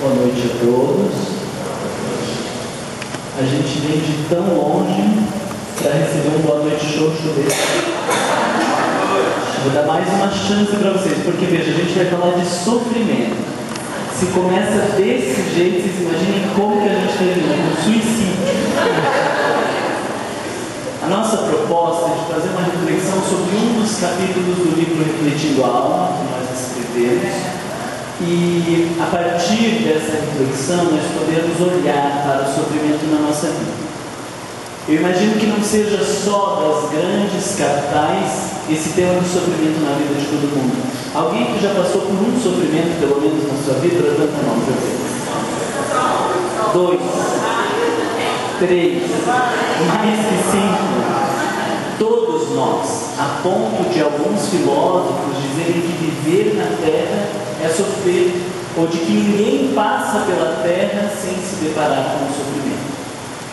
Boa noite a todos. A gente vem de tão longe para receber um boa noite xoxo desse. Vou dar mais uma chance para vocês, porque veja, a gente vai falar de sofrimento. Se começa desse jeito, vocês imaginem como que a gente termina, com suicídio. A nossa proposta é de fazer uma reflexão sobre um dos capítulos do livro Refletindo a Alma, que nós escrevemos. E a partir dessa reflexão nós podemos olhar para o sofrimento na nossa vida. Eu imagino que não seja só das grandes capitais esse tema do sofrimento na vida de todo mundo. Alguém que já passou por um sofrimento, pelo menos na sua vida, levanta a mão, deixa eu ver. 2, 3, mais que 5. Todos nós, a ponto de alguns filósofos dizerem que viver na Terra é sofrer, ou de que ninguém passa pela Terra sem se deparar com o sofrimento.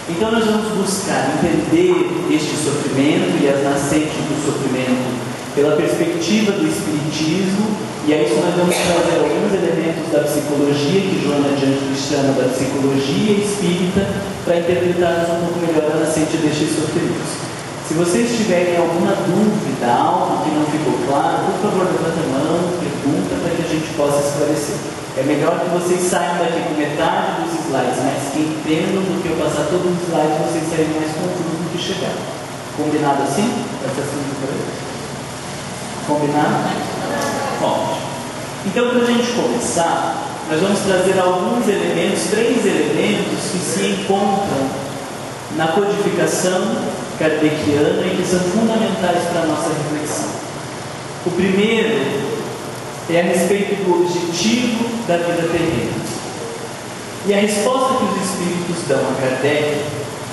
Então nós vamos buscar entender este sofrimento e as nascentes do sofrimento pela perspectiva do Espiritismo, e a isso nós vamos trazer alguns elementos da psicologia, que Joana de Ângeles chama da psicologia espírita, para interpretarmos um pouco melhor a nascente destes sofrimentos. Se vocês tiverem alguma dúvida, algo que não ficou claro, por favor, levanta a mão, pergunta para que a gente possa esclarecer. É melhor que vocês saiam daqui com metade dos slides, mas que entendam do que eu passar todos os slides, vocês saírem mais confusos do que chegaram. Combinado assim? Essa combinado? Ótimo. Então, para a gente começar, nós vamos trazer alguns elementos, 3 elementos que se encontram na codificação kardeciana e que são fundamentais para a nossa reflexão. O primeiro é a respeito do objetivo da vida terrena. E a resposta que os Espíritos dão a Kardec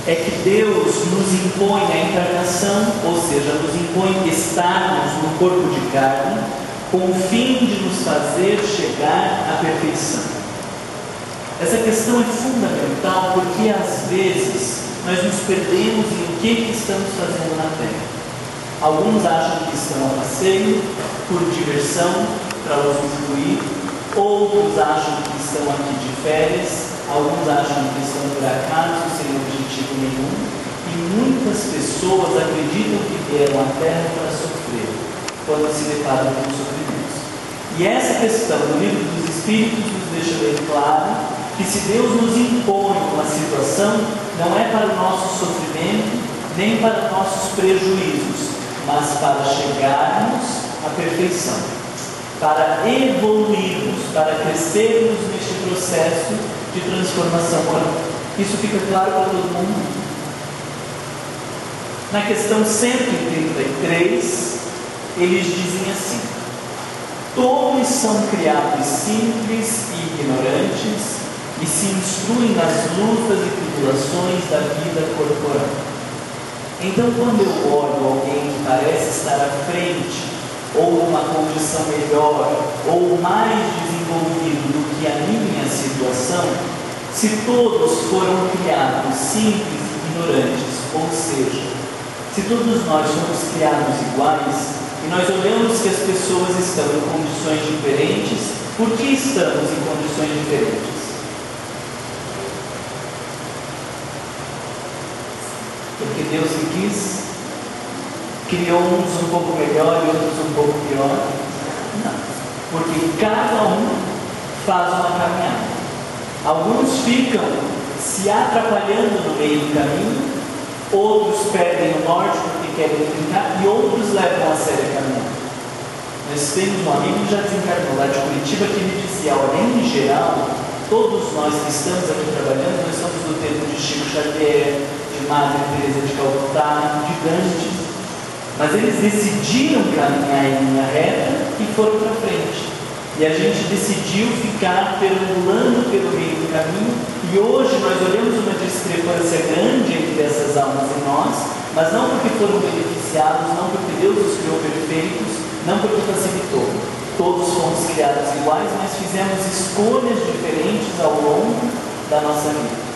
é que Deus nos impõe a encarnação, ou seja, nos impõe estarmos no corpo de carne, com o fim de nos fazer chegar à perfeição. Essa questão é fundamental porque, às vezes, nós nos perdemos em o que estamos fazendo na Terra. Alguns acham que estão a passeio, por diversão, para usufruir. Outros acham que estão aqui de férias. Alguns acham que estão por acaso, sem objetivo nenhum. E muitas pessoas acreditam que vieram à Terra para sofrer, quando se deparam com sofrimentos. E essa questão, no livro dos Espíritos, nos deixa bem claro que se Deus nos impõe uma situação, não é para o nosso sofrimento, nem para nossos prejuízos, mas para chegarmos à perfeição, para evoluirmos, para crescermos neste processo de transformação moral. Isso fica claro para todo mundo? Na questão 133, eles dizem assim: todos são criados simples e ignorantes, e se instruem nas lutas e tribulações da vida corporal. Então, quando eu olho alguém que parece estar à frente, ou numa condição melhor, ou mais desenvolvido do que a minha situação, se todos foram criados simples e ignorantes, ou seja, se todos nós somos criados iguais, e nós olhamos que as pessoas estão em condições diferentes, por que estamos em condições diferentes? Porque Deus que quis, criou uns um pouco melhor e outros um pouco pior? Não. Porque cada um faz uma caminhada. Alguns ficam se atrapalhando no meio do caminho, outros perdem o norte porque querem brincar, e outros levam a sério a caminhada. Nós temos um amigo que já desencarnou lá de Curitiba que me dizia: olha, em geral, todos nós que estamos aqui trabalhando, nós somos do tempo de Chico Xavier, de Madre Teresa de Calcutá, de Gandhi, mas eles decidiram caminhar em linha reta e foram para frente. E a gente decidiu ficar perambulando pelo meio do caminho, e hoje nós olhamos uma discrepância grande entre essas almas e nós, mas não porque foram beneficiados, não porque Deus os criou perfeitos, não porque facilitou. Todos fomos criados iguais, mas fizemos escolhas diferentes ao longo da nossa vida.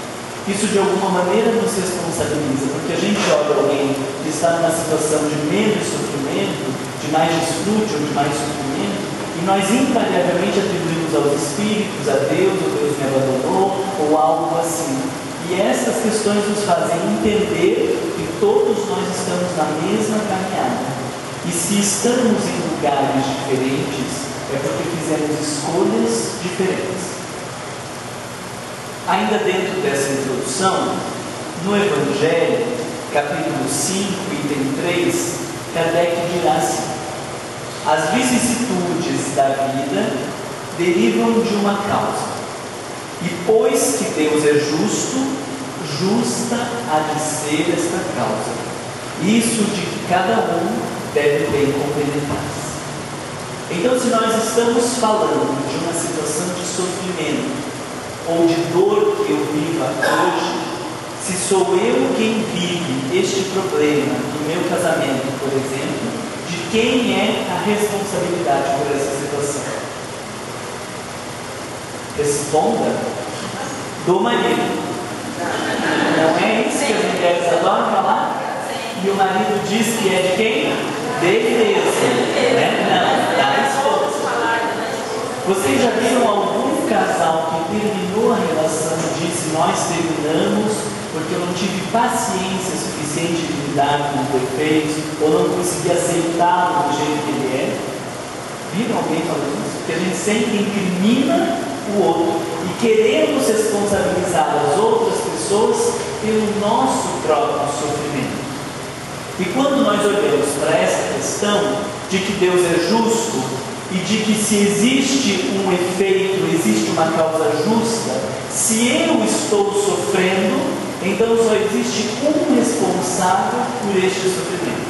Isso de alguma maneira nos responsabiliza, porque a gente olha alguém que está numa situação de menos sofrimento, de mais desfrute ou de mais sofrimento, e E nós invariavelmente atribuímos aos espíritos, a Deus, ou Deus me abandonou, ou algo assim. E essas questões nos fazem entender que todos nós estamos na mesma caminhada. E se estamos em lugares diferentes, é porque fizemos escolhas diferentes. Ainda dentro dessa introdução, no Evangelho, capítulo 5, item 3, Kardec dirá assim: as vicissitudes da vida derivam de uma causa, e pois que Deus é justo, justa há de ser esta causa. Isso de que cada um deve bem compenetar-se. Então, se nós estamos falando de uma situação de sofrimento ou de dor que eu viva hoje, se sou eu quem vive este problema no meu casamento, por exemplo, de quem é a responsabilidade por essa situação? Responda: do marido. Não é isso que as mulheres adoram falar? E o marido diz que é de quem? Dele mesmo, né? Não, da esposa. Vocês já viram algum casal que terminou a relação e disse: nós terminamos porque eu não tive paciência suficiente de lidar com os defeitos, ou não consegui aceitá-lo do jeito que ele é? Viram alguém falando isso? Porque a gente sempre incrimina o outro e queremos responsabilizar as outras pessoas pelo nosso próprio sofrimento. E quando nós olhamos para essa questão de que Deus é justo e de que se existe um efeito, existe uma causa justa, se eu estou sofrendo, então só existe um responsável por este sofrimento,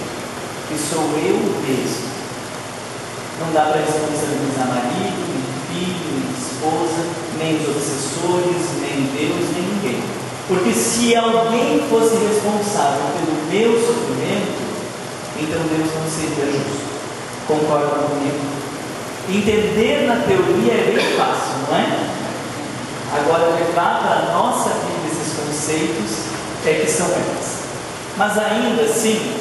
que sou eu mesmo. Não dá para responsabilizar marido, nem filho, nem esposa, nem os obsessores, nem Deus, nem ninguém. Porque se alguém fosse responsável pelo meu sofrimento, então Deus não seria justo. Concordam comigo? Entender na teoria é bem fácil, não é? Agora, levar para a nossa vida esses conceitos é que são eles. Mas ainda assim,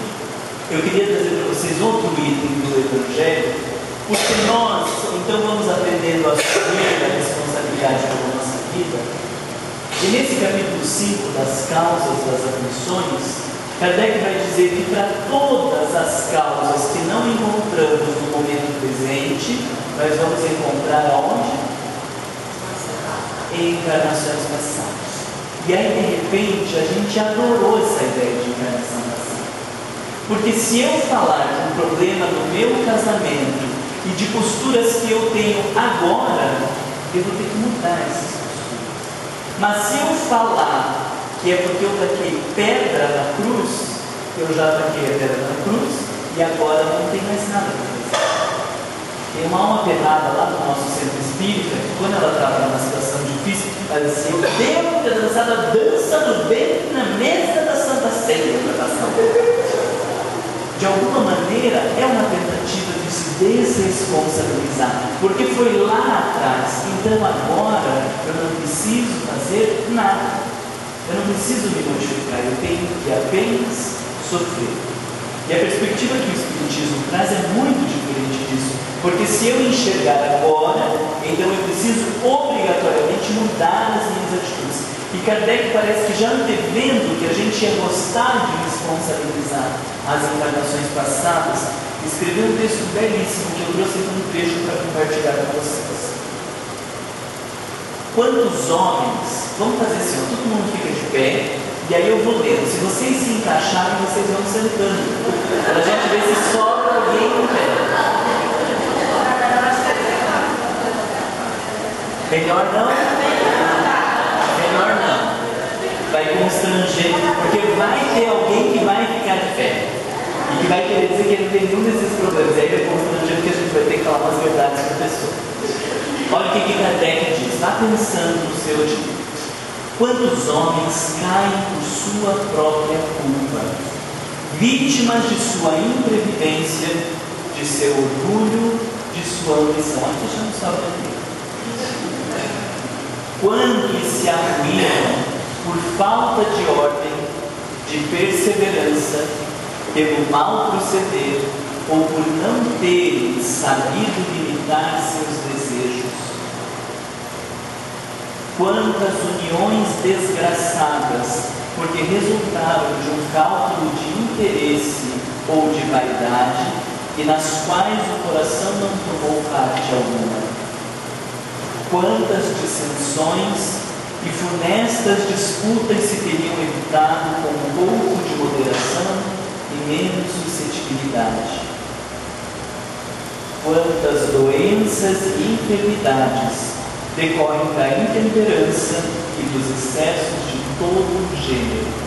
eu queria trazer para vocês outro item do Evangelho, porque nós, então, vamos aprendendo a assumir a responsabilidade pela nossa vida. E nesse capítulo 5 das causas das aflições, Kardec vai dizer que para todas as causas que não encontramos no momento presente, nós vamos encontrar aonde? Em encarnações passadas. E aí, de repente, a gente adorou essa ideia de encarnação passada. Porque se eu falar de um problema no meu casamento e de posturas que eu tenho agora, eu vou ter que mudar essas posturas. Mas se eu falar que é porque eu taquei pedra na cruz, eu já taquei a pedra na cruz e agora não tem mais nada para fazer. Tem uma alma penada lá no nosso centro espírita, que quando ela estava numa situação difícil, ela dizia: eu devo ter dançado a dança do bem na mesa da Santa Ceia. De alguma maneira, é uma tentativa de se desresponsabilizar, porque foi lá atrás. Então agora eu não preciso fazer nada, eu não preciso me modificar, eu tenho que apenas sofrer. E a perspectiva que o Espiritismo traz é muito diferente disso, porque se eu enxergar agora, então eu preciso obrigatoriamente mudar as minhas atitudes. E Kardec parece que já antevendo que a gente ia gostar de responsabilizar as encarnações passadas, escreveu um texto belíssimo que eu trouxe aqui um trecho para compartilhar com vocês. Quantos homens, vamos fazer assim, todo mundo fica de pé, e aí eu vou lendo. Se vocês se encaixarem, vocês vão sentando, para a gente ver se sobra alguém no pé. Melhor não? Melhor não. Vai constranger, porque vai ter alguém que vai ficar de pé e que vai querer dizer que ele não tem nenhum desses problemas. Aí vai constranger, porque a gente vai ter que falar umas verdades para a pessoa. Olha o que Kardec diz, vá pensando no seu dia. Quantos homens caem por sua própria culpa, vítimas de sua imprevidência, de seu orgulho, de sua ambição? Aqui já não sobra ninguém. Quantos se arruinam por falta de ordem, de perseverança, pelo mau proceder, ou por não terem sabido limitar seus desejos. Quantas uniões desgraçadas, porque resultaram de um cálculo de interesse ou de vaidade, e nas quais o coração não tomou parte alguma. Quantas dissensões e funestas disputas se teriam evitado com um pouco de moderação e menos suscetibilidade. Quantas doenças e enfermidades decorrem da intemperança e dos excessos de todo o gênero.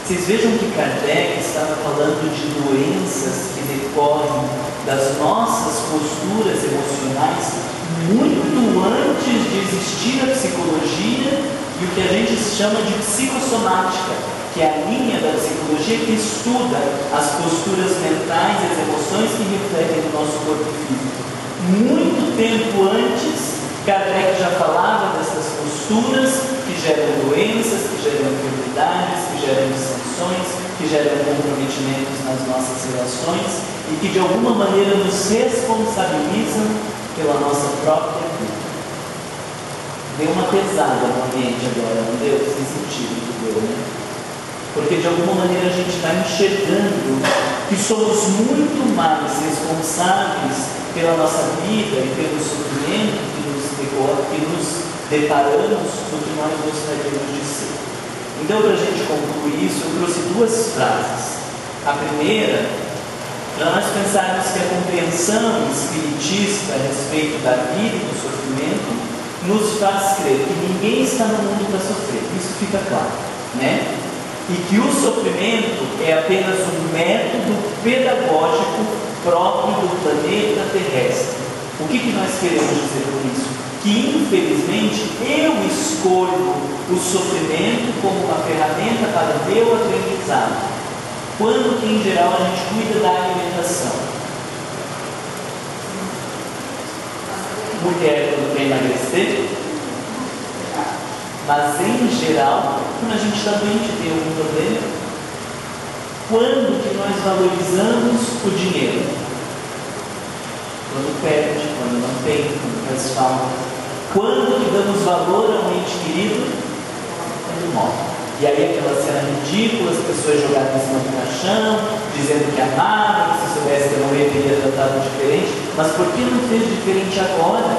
Vocês vejam que Kardec estava falando de doenças que decorrem das nossas posturas emocionais muito antes de existir a psicologia e o que a gente chama de psicossomática, que é a linha da psicologia que estuda as posturas mentais e as emoções que refletem no nosso corpo físico. Muito tempo antes, Kardec já falava dessas posturas que geram doenças, que geram enfermidades, que geram dissensões, que geram comprometimentos nas nossas relações e que de alguma maneira nos responsabilizam pela nossa própria vida. Deu uma pesada no ambiente agora, não deu? Sem sentido que deu, né? Porque de alguma maneira a gente está enxergando que somos muito mais responsáveis pela nossa vida e pelo sofrimento que nos deparamos do que nós gostaríamos de ser. Então, para a gente concluir isso, eu trouxe duas frases. A primeira, para nós pensarmos que a compreensão espiritista a respeito da vida e do sofrimento nos faz crer que ninguém está no mundo para sofrer. Isso fica claro, né? E que o sofrimento é apenas um método pedagógico próprio do planeta terrestre. O que nós queremos dizer com isso? Que infelizmente eu escolho o sofrimento como uma ferramenta para o meu aprendizado, quando que em geral a gente cuida da alimentação. Mulher quando quer emagrecer, mas em geral, quando a gente está doente, tem algum problema, quando que nós valorizamos o dinheiro? Quando perde, quando não tem, quando faz falta. Quando que damos valor a um ente querido? Quando morre. E aí aquela cena ridícula, as pessoas jogadas em cima do caixão, dizendo que amavam, que se soubesse que eu morrer teria tratado diferente. Mas por que não fez diferente agora?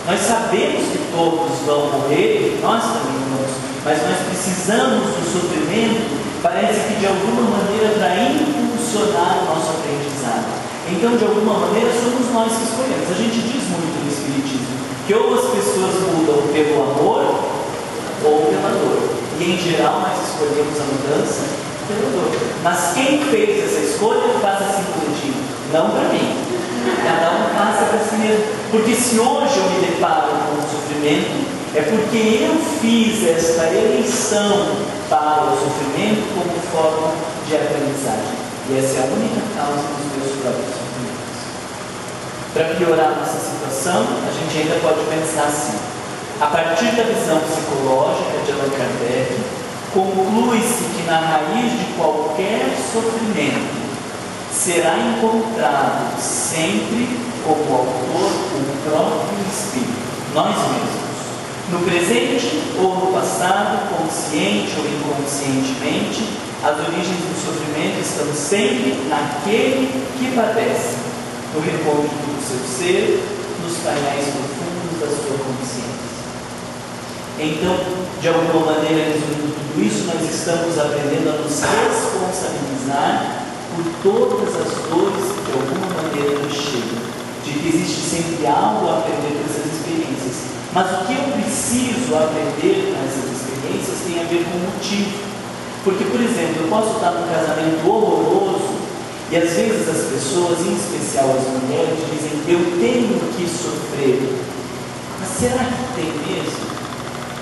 Nós sabemos que todos vão morrer, nós também vamos, mas nós precisamos do sofrimento, parece que de alguma maneira para impulsionar o nosso aprendizado. Então, de alguma maneira, somos nós que escolhemos. A gente diz muito no Espiritismo que ou as pessoas mudam pelo amor ou pela dor. E em geral nós escolhemos a mudança pela dor. Mas quem fez essa escolha, faça assim positivo. Não para mim. Cada um faça para si mesmo. Porque se hoje eu me deparo com o sofrimento, é porque eu fiz esta eleição para o sofrimento como forma de aprendizagem. E essa é a única causa dos meus próprios sofrimentos. Para piorar nossa situação, a gente ainda pode pensar assim. A partir da visão psicológica de Allan Kardec, conclui-se que na raiz de qualquer sofrimento será encontrado sempre como autor o próprio Espírito, nós mesmos. No presente ou no passado, consciente ou inconscientemente, as origens do sofrimento estão sempre naquele que padece, no recôndito do seu ser, nos painéis profundos da sua consciência. Então, de alguma maneira, resumindo tudo isso, nós estamos aprendendo a nos responsabilizar por todas as dores que de alguma maneira nos chegam, de que existe sempre algo a aprender dessas experiências. Mas o que eu preciso aprender nessas experiências tem a ver com o motivo. Porque, por exemplo, eu posso estar num casamento horroroso e às vezes as pessoas, em especial as mulheres, dizem: eu tenho que sofrer. Mas será que tem mesmo?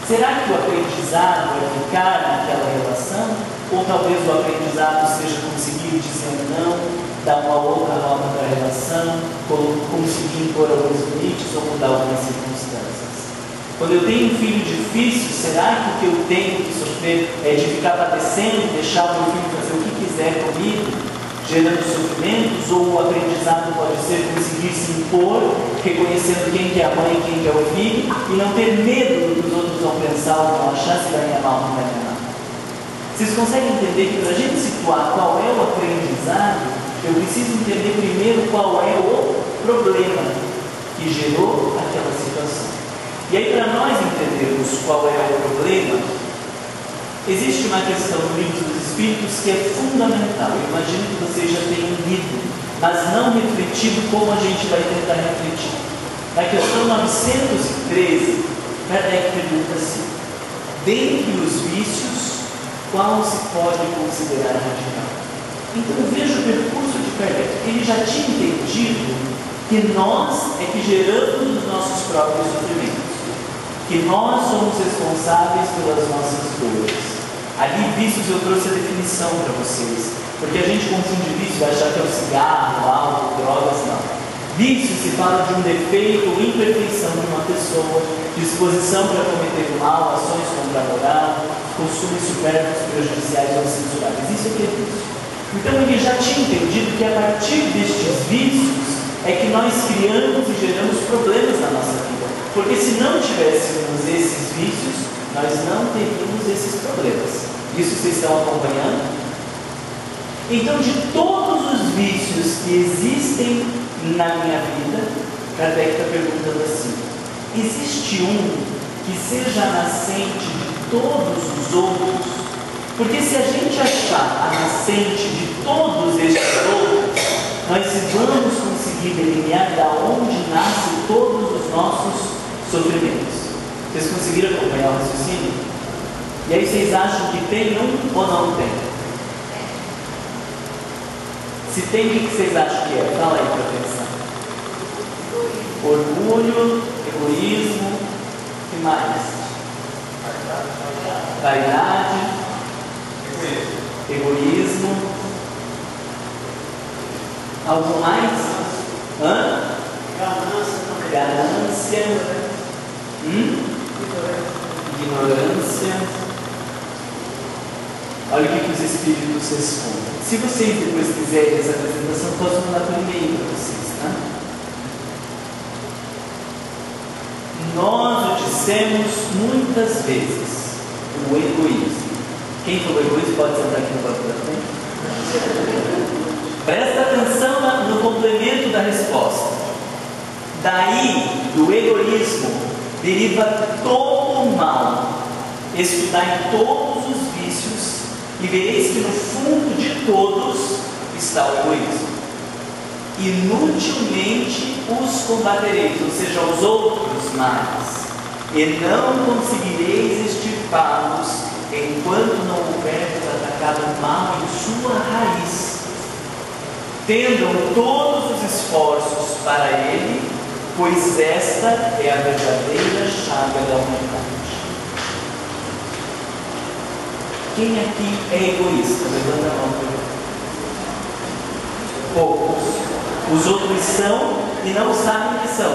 Será que o aprendizado é ficar naquela relação? Ou talvez o aprendizado seja conseguir dizer não, dar uma outra nota para a relação, conseguir impor alguns limites ou mudar algumas circunstâncias? Quando eu tenho um filho difícil, será que o que eu tenho que sofrer é de ficar padecendo e deixar o meu filho fazer o que quiser comigo, gerando sofrimentos, ou o aprendizado pode ser conseguir se impor, reconhecendo quem que é a mãe e quem que é o filho, e não ter medo do que os outros vão pensar ou vão achar, se vai me amar ou não vai me amar. Vocês conseguem entender que para a gente situar qual é o aprendizado, eu preciso entender primeiro qual é o problema que gerou aquela situação. E aí, para nós entendermos qual é o problema, existe uma questão no Livro dos Espíritos que é fundamental. Eu imagino que vocês já tenham lido, mas não refletido como a gente vai tentar refletir. Na questão 913, Kardec pergunta assim: dentre os vícios, qual se pode considerar radical? Então veja o percurso de Kardec. Ele já tinha entendido que nós é que geramos os nossos próprios sofrimentos, que nós somos responsáveis pelas nossas dores. Ali, vícios, eu trouxe a definição para vocês, porque a gente confunde vício, vai achar que é o cigarro, álcool, drogas, não. Vício se fala de um defeito ou imperfeição de uma pessoa, disposição para cometer o mal, ações contra a moral, costumes supérfluos, prejudiciais ou censuráveis. Isso é que é vício. Então ele já tinha entendido que a partir destes vícios é que nós criamos e geramos problemas na nossa vida. Porque se não tivéssemos esses vícios, nós não teríamos esses problemas. Isso vocês estão acompanhando? Então, de todos os vícios que existem na minha vida, Kardec está perguntando assim: existe um que seja a nascente de todos os outros? Porque se a gente achar a nascente de todos estes outros, nós vamos conseguir delinear da onde nascem todos os nossos sofrimentos. Vocês conseguiram acompanhar o raciocínio? E aí vocês acham que tem um ou não tem? Se tem, o que vocês acham que é? Fala aí para pensar. Orgulho, egoísmo, o que mais? Vaidade, egoísmo. Algo mais? Ganância. Ignorância. Olha o que os Espíritos respondem. Se vocês depois quiserem essa apresentação, posso mandar por e-mail para vocês, tá? Nós o dissemos muitas vezes, o egoísmo. Quem falou egoísmo pode sentar aqui no banco da frente. Presta atenção no complemento da resposta. Daí, do egoísmo, deriva todo o mal. Estudai todos os vícios e vereis que no fundo de todos está o egoísmo. Inutilmente os combatereis, ou seja, os outros males, e não conseguireis extirpá-los enquanto não houverdes atacado o mal em sua raiz. Tendam todos os esforços para ele, pois esta é a verdadeira chaga da humanidade. Quem aqui é egoísta? Levanta a mão para mim. Poucos. Os outros são e não sabem que são.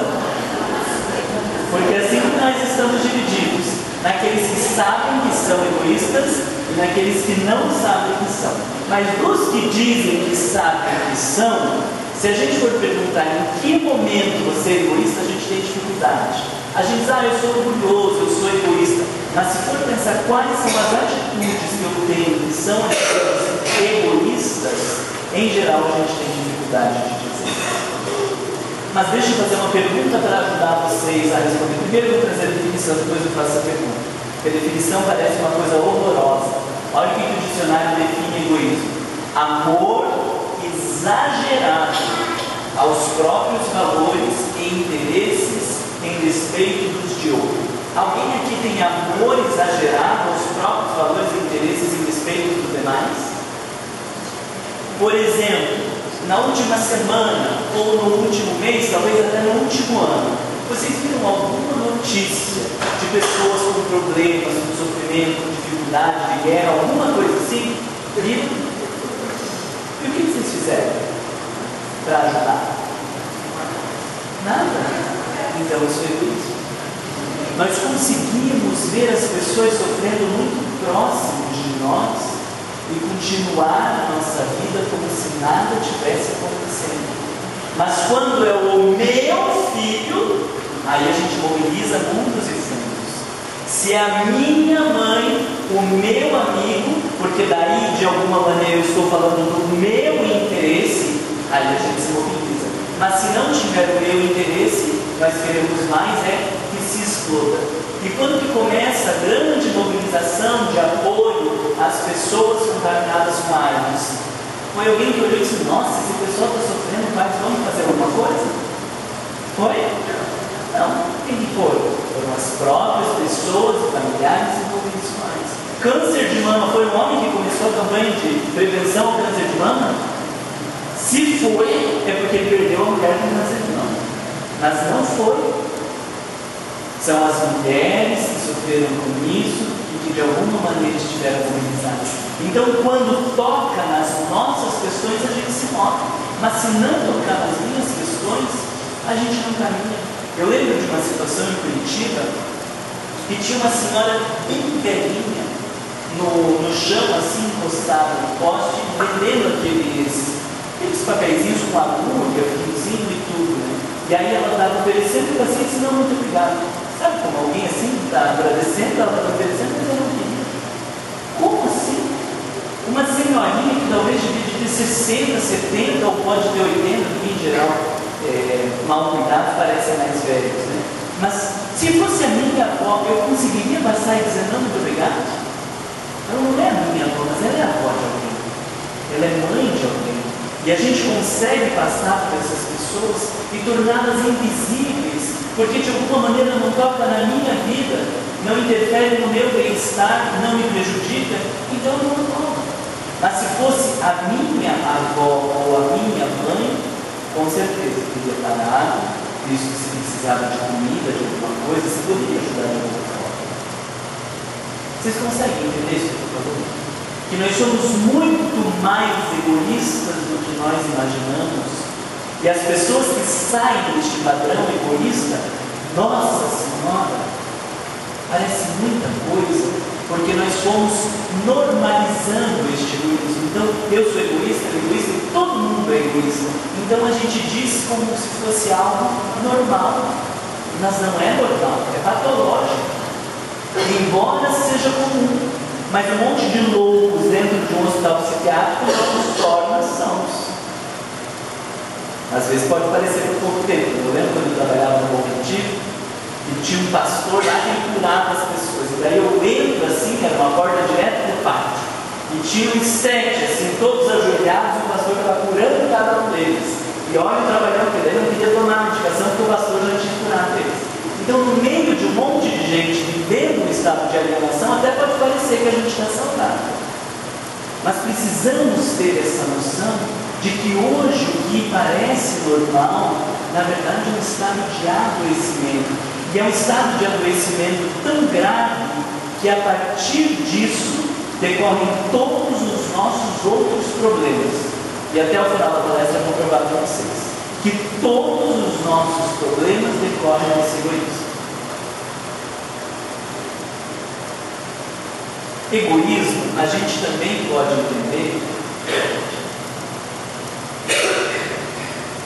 Porque assim que nós estamos divididos, naqueles que sabem que são egoístas e naqueles que não sabem que são. Mas dos que dizem que sabem que são, se a gente for perguntar em que momento você é egoísta, a gente tem dificuldade. A gente diz, eu sou orgulhoso, eu sou egoísta. Mas se for pensar quais são as atitudes que eu tenho que são atitudes egoístas, em geral a gente tem dificuldade de dizer. Mas deixa eu fazer uma pergunta para ajudar vocês a responder. Primeiro eu vou trazer a definição, depois eu faço a pergunta. Porque a definição parece uma coisa horrorosa. Olha o que o dicionário define egoísmo: amor exagerado aos próprios valores e interesses em despeito dos de outro. Alguém aqui tem amor exagerado aos próprios valores e interesses em despeito dos demais? Por exemplo, na última semana ou no último mês, talvez até no último ano, vocês viram alguma notícia de pessoas com problemas, com sofrimento, com dificuldade, de guerra, alguma coisa assim? Viram? E o que vocês fizeram para ajudar? Nada. Então isso é egoísmo. Nós conseguimos ver as pessoas sofrendo muito próximo de nós e continuar a nossa vida como se nada tivesse acontecendo. Mas quando é o meu filho, aí a gente mobiliza mundos e fundos. Se é a minha mãe, o meu amigo, porque daí de alguma maneira eu estou falando do meu interesse, aí a gente se mobiliza. Mas se não tiver o meu interesse, nós queremos mais que se exploda. E quando que começa a grande mobilização de apoio às pessoas contaminadas com AIDS? Foi alguém que olhou e disse: nossa, esse pessoal está sofrendo mais, vamos fazer alguma coisa? Foi? Não, quem que foi? Foram as próprias pessoas e familiares envolvidos com AIDS. Câncer de mama, foi um homem que começou a campanha de prevenção ao câncer de mama? Se foi, é porque ele perdeu a mulher com câncer de mama. Mas não foi. São as mulheres que sofreram com isso e que de alguma maneira estiveram mobilizadas. Então, quando toca nas nossas questões, a gente se move. Mas se não tocar nas minhas questões, a gente não caminha. Eu lembro de uma situação em Curitiba que tinha uma senhora bem velhinha no chão, assim, encostada no poste, vendendo aqueles papeizinhos com agulha, fiozinho e tudo, né? E aí ela estava oferecendo e o paciente disse: não, muito obrigado. Sabe como alguém assim está agradecendo, ela está oferecendo, mas eu não queria. Como assim? Uma senhorinha que talvez devia ter 60, 70 ou pode ter 80, que em geral, mal cuidados, parecem mais velhos, né? Mas se fosse a minha avó, eu conseguiria passar e dizer: não, muito obrigado? Ela não é a minha avó, mas ela é a avó de alguém. Ela é mãe de alguém. E a gente consegue passar por essas pessoas e torná-las invisíveis, porque de alguma maneira não toca na minha vida, não interfere no meu bem-estar, não me prejudica, então eu não toco. Mas se fosse a minha avó ou a minha mãe, com certeza teria parado, visto que se precisava de comida, de alguma coisa, se poderia ajudar de alguma forma. Vocês conseguem entender isso que eu estou falando? Que nós somos muito mais egoístas do que nós imaginamos. E as pessoas que saem deste padrão egoísta, nossa Senhora, parece muita coisa, porque nós fomos normalizando este egoísmo. Então, eu sou egoísta e todo mundo é egoísta. Então a gente diz como se fosse algo normal, mas não é normal, é patológico. Embora seja comum. Mas um monte de loucos dentro de um hospital psiquiátrico não nos torna sãos. Às vezes pode parecer por pouco tempo. Eu lembro quando eu trabalhava no Bom Retiro e tinha um pastor lá que curava as pessoas. E daí eu entro assim, era uma porta direto do pátio. E tinha uns 7, assim, todos ajoelhados, e o pastor estava curando cada um deles. E olha, trabalhando, porque daí não queria tomar medicação, porque o pastor já tinha curado eles. Então, no meio de um monte de gente vivendo um estado de alienação, até pode parecer que a gente está saudável. Mas precisamos ter essa noção de que hoje o que parece normal, na verdade é um estado de adoecimento. E é um estado de adoecimento tão grave que a partir disso decorrem todos os nossos outros problemas. E até o final da palestra eu vou provar para vocês que todos os nossos problemas decorrem desse egoísmo. Egoísmo, a gente também pode entender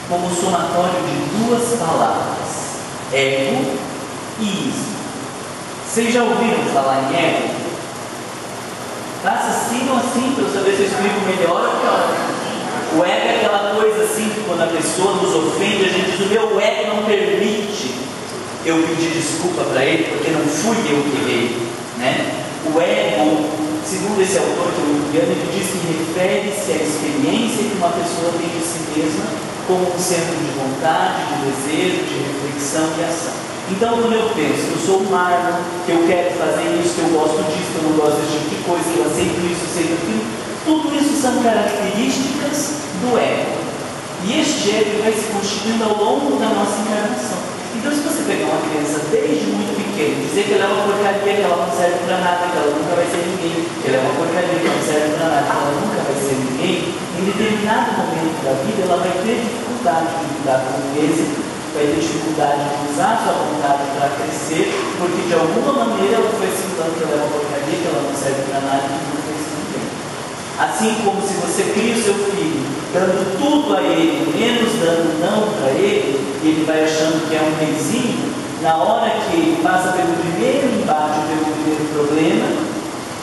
como somatório de duas palavras: ego e ismo. Vocês já ouviram falar em ego? Faça assim ou assim para eu saber se eu explico melhor ou pior. O ego é aquela coisa assim que quando a pessoa nos ofende, a gente diz: o meu ego não permite eu pedir desculpa para ele, porque não fui eu que errei, né? O ego, segundo esse autor que eu engano, ele diz que refere-se à experiência que uma pessoa tem de si mesma como um centro de vontade, de desejo, de reflexão e ação. Então, quando eu penso que eu sou um Marlon, que eu quero fazer isso, que eu gosto disso, que eu não gosto desse tipo de coisa, que eu aceito isso, aceito aquilo, tudo isso são características do ego. E este ego vai se constituindo ao longo da nossa encarnação. Então, se você pegar uma criança desde muito pequena e dizer que ela é uma porcaria, que ela não serve para nada, que ela nunca vai ser ninguém, que ela é uma porcaria, que ela não serve para nada, que ela nunca vai ser ninguém, em determinado momento da vida ela vai ter dificuldade de lidar com o êxito, vai ter dificuldade de usar sua vontade para crescer, porque de alguma maneira ela foi assimilando que ela é uma porcaria, que ela não serve para nada, que nunca vai ser ninguém. Assim como se você cria o seu filho, dando tudo a ele, menos dando não para ele, e ele vai achando que é um reizinho, na hora que ele passa pelo primeiro embate, pelo primeiro problema,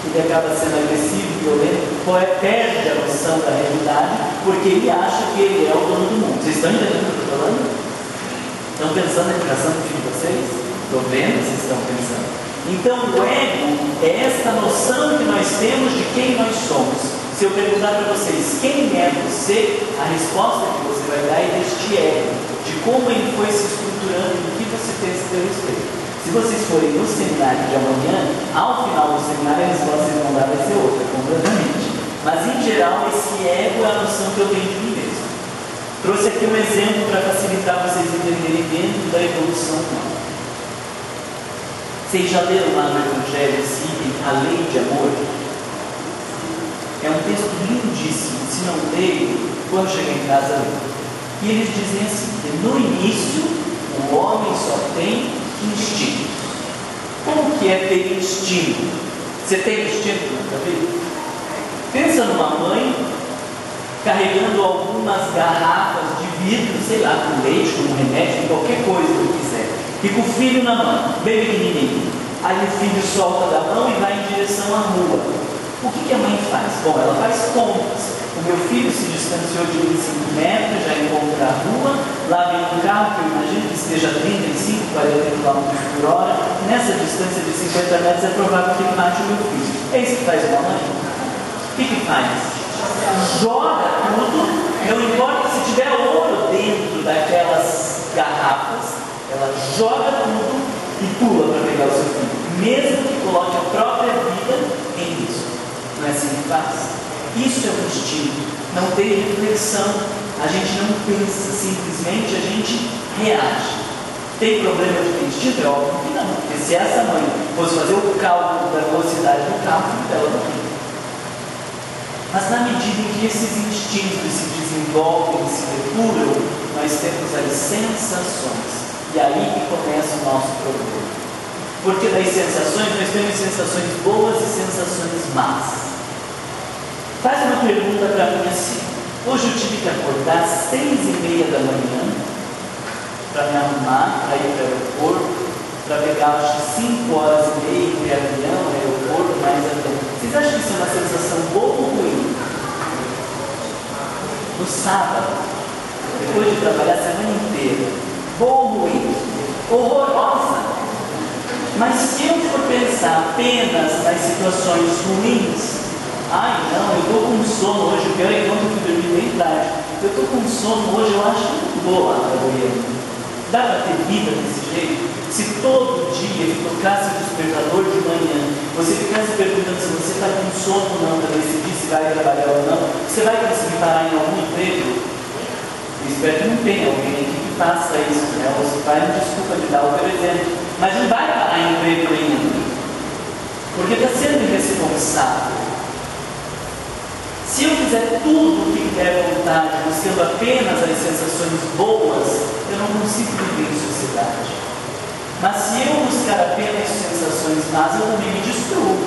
ele acaba sendo agressivo, violento, perde a noção da realidade, porque ele acha que ele é o dono do mundo. Vocês estão entendendo o que eu estou falando? Estão pensando na educação do filho de vocês? Estou vendo, vocês estão pensando. Então, o ego é esta noção que nós temos de quem nós somos. Se eu perguntar para vocês quem é você, a resposta que você vai dar é deste ego, de como ele foi se estruturando e o que você pensa a seu respeito. Se vocês forem no seminário de amanhã, ao final do seminário a resposta que vão dar vai ser outra, completamente. Mas em geral, esse ego é a noção que eu tenho de mim mesmo. Trouxe aqui um exemplo para facilitar vocês entenderem dentro da evolução humana. Vocês já leram lá no Evangelho esse item, a lei de amor? É um texto lindíssimo. Se não leio, quando chegar em casa, leio. E eles dizem assim, que no início, o homem só tem instinto. Como que é ter instinto? Você tem instinto na vida? Pensa numa mãe carregando algumas garrafas de vidro, sei lá, com leite, com remédio, com qualquer coisa que quiser. E com o filho na mão, bem pequenininho. Aí o filho solta da mão e vai em direção à rua. O que a mãe faz? Bom, ela faz contas. O meu filho se distanciou de 25 metros, já encontra a rua, lá vem um carro que eu imagino que esteja 35, 40 km por hora. Nessa distância de 50 metros é provável que ele mate o meu filho. É isso que faz uma mãe? O que faz? Joga tudo, não importa se tiver ouro dentro daquelas garrafas, ela joga tudo e pula para pegar o seu filho, mesmo que coloque a própria vida em risco. Não é assim que faz? Isso é um instinto, não tem reflexão, a gente não pensa, simplesmente a gente reage. Tem problema de ter instinto? É óbvio que não, porque se essa mãe fosse fazer o cálculo da velocidade do carro, ela não ia. Mas na medida em que esses instintos se desenvolvem, se depuram, nós temos as sensações. E aí que começa o nosso problema. Porque das sensações, nós temos sensações boas e sensações más. Faz uma pergunta para mim assim. Hoje eu tive que acordar às 3h30 da manhã para me arrumar, para ir para o aeroporto, para pegar acho que 5h30 entre avião, aeroporto, mais avião. Vocês acham que isso é uma sensação boa ou ruim? No sábado, depois de trabalhar a semana inteira, boa ou ruim? Horrorosa. Mas se eu for pensar apenas nas situações ruins, ai não, eu estou com sono hoje, o pior é que eu não dormi bem tarde. Eu estou com sono hoje, eu acho muito boa a manhã. Dá para ter vida desse jeito? Se todo dia ele tocasse o despertador de manhã, você ficasse perguntando se você está com sono ou não, para decidir se vai trabalhar ou não, você vai conseguir parar em algum emprego? Eu espero que não tenha alguém aqui que faça isso, né? Ou se vai, desculpa de dar outro exemplo. Mas não vai parar em emprego nenhum, porque está sendo irresponsável. Se eu fizer tudo o que der vontade, buscando apenas as sensações boas, eu não consigo viver em sociedade. Mas se eu buscar apenas sensações más, eu também me destruo.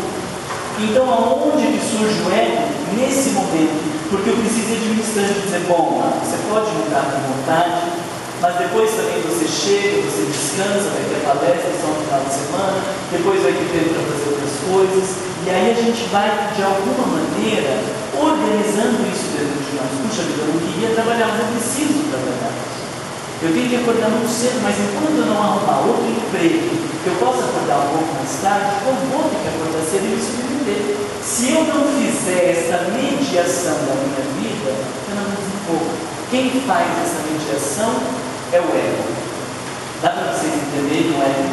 Então, aonde que surge o ego? Nesse momento. Porque eu preciso de um instante dizer, bom, você pode mudar com vontade, mas depois também você chega, você descansa, vai ter palestra só no final de semana, depois vai ter tempo para fazer outras coisas, e aí a gente vai, de alguma maneira, organizando isso dentro de nós. Puxa vida, eu não queria trabalhar, mas eu preciso trabalhar. Eu tenho que acordar muito cedo, mas enquanto eu não arrumar outro emprego, que eu possa acordar um pouco mais tarde, eu vou ter que acordar cedo e me submeter. Se eu não fizer essa mediação da minha vida, eu não me desenvolvo. Quem faz essa mediação é o ego. Dá para vocês entenderem o ego?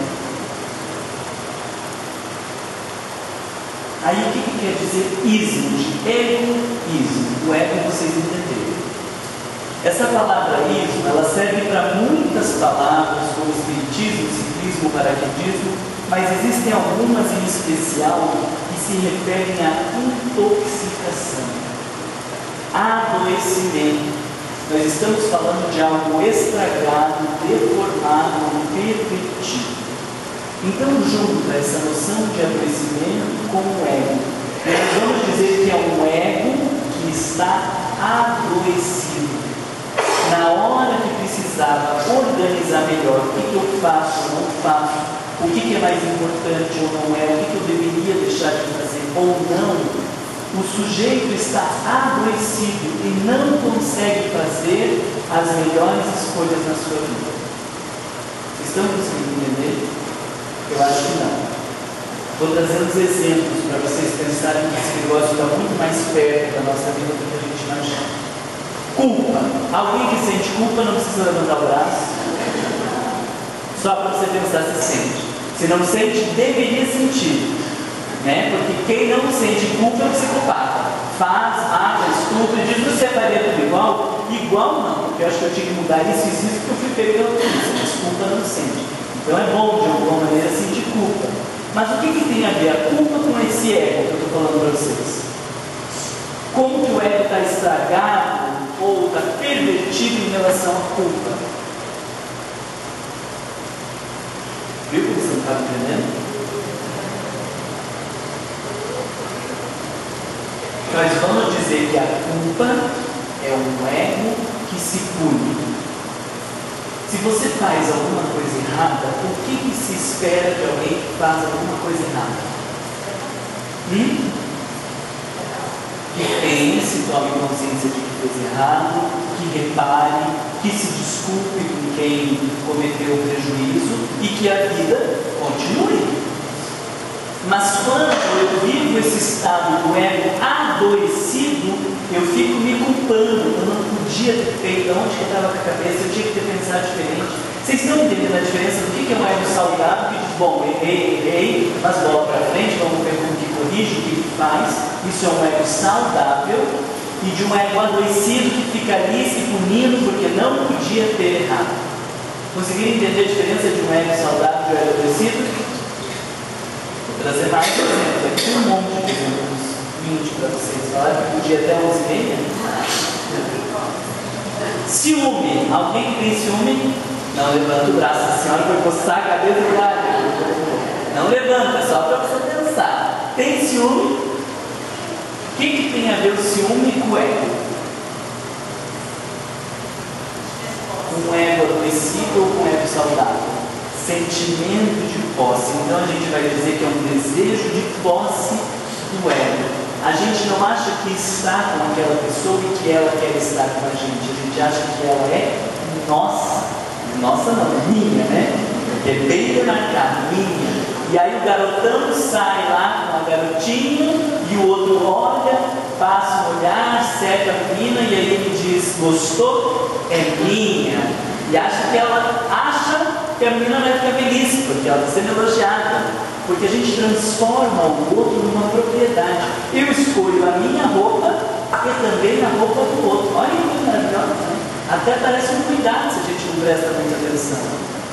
Aí o que quer dizer ismo? De egoísmo. O ego vocês entenderam. Essa palavra ismo, ela serve para muitas palavras, como espiritismo, ciclismo, paraquedismo, mas existem algumas em especial que se referem à intoxicação, adoecimento. Nós estamos falando de algo estragado, deformado, pervertido. Então, junto a essa noção de adoecimento com o ego, nós vamos dizer que é um ego importante ou não é, o que eu deveria deixar de fazer ou não, o sujeito está adoecido e não consegue fazer as melhores escolhas na sua vida. Estão conseguindo entender? Eu acho que não. Vou trazer uns exemplos para vocês pensarem que esse negócio está muito mais perto da nossa vida do que a gente imagina. Culpa. Alguém que sente culpa não precisa levantar o braço. Só para você pensar se sente. Se não sente, deveria sentir. Né? Porque quem não sente culpa é o psicopata. Faz, mata, estupra, diz: você faria tudo igual? Igual não, porque eu acho que eu tinha que mudar isso porque eu fui pego pela polícia, mas culpa não sente. Então é bom, de alguma maneira, sentir culpa. Mas o que tem a ver a culpa com esse ego que eu estou falando para vocês? Como que o ego está estragado ou está pervertido em relação à culpa? Viu que você não está entendendo? Nós vamos dizer que a culpa é um ego que se pune. Se você faz alguma coisa errada, o que se espera de alguém que faz alguma coisa errada? Que pense, tome consciência de que fez errado, que repare, que se desculpe com quem cometeu o prejuízo e que a vida continue. Mas quando eu vivo esse estado do ego adoecido, eu fico me culpando. Eu não podia ter feito, onde que eu estava com a cabeça, eu tinha que ter pensado diferente. Vocês estão entendendo a diferença do que é um ego saudável que diz: bom, errei, mas bola para frente, vamos ver como que corrige, o que faz. Isso é um ego saudável. E de um ego adoecido que fica ali se punindo porque não podia ter errado. Conseguiram entender a diferença de um ego saudável e um ego adoecido? Vou trazer mais exemplos. Aqui tem um monte de exemplos, 20 para vocês. Falaram que podia até 11h30. Ciúme. Alguém que tem ciúme? Não levanta o braço. A senhora foi coçar a cabeça do lado. Não levanta, só para você pensar. Tem ciúme? O que tem a ver o ciúme com o ego? Com o ego adoecido ou com o ego saudável? Sentimento de posse. Então a gente vai dizer que é um desejo de posse do ego. A gente não acha que está com aquela pessoa e que ela quer estar com a gente acha que ela é nossa. Nossa não, minha, né? Porque é bem demarcado, minha. E aí o garotão sai lá com a garotinha e o outro olha, passa um olhar, cerca a menina e aí ele diz: gostou? É minha. E acha que a menina vai ficar feliz, porque ela está sendo elogiada. Porque a gente transforma o outro numa propriedade. Eu escolho a minha roupa e também a roupa do outro. Olha que coisa maravilhosa, né? Até parece um cuidado se a gente não presta muita atenção,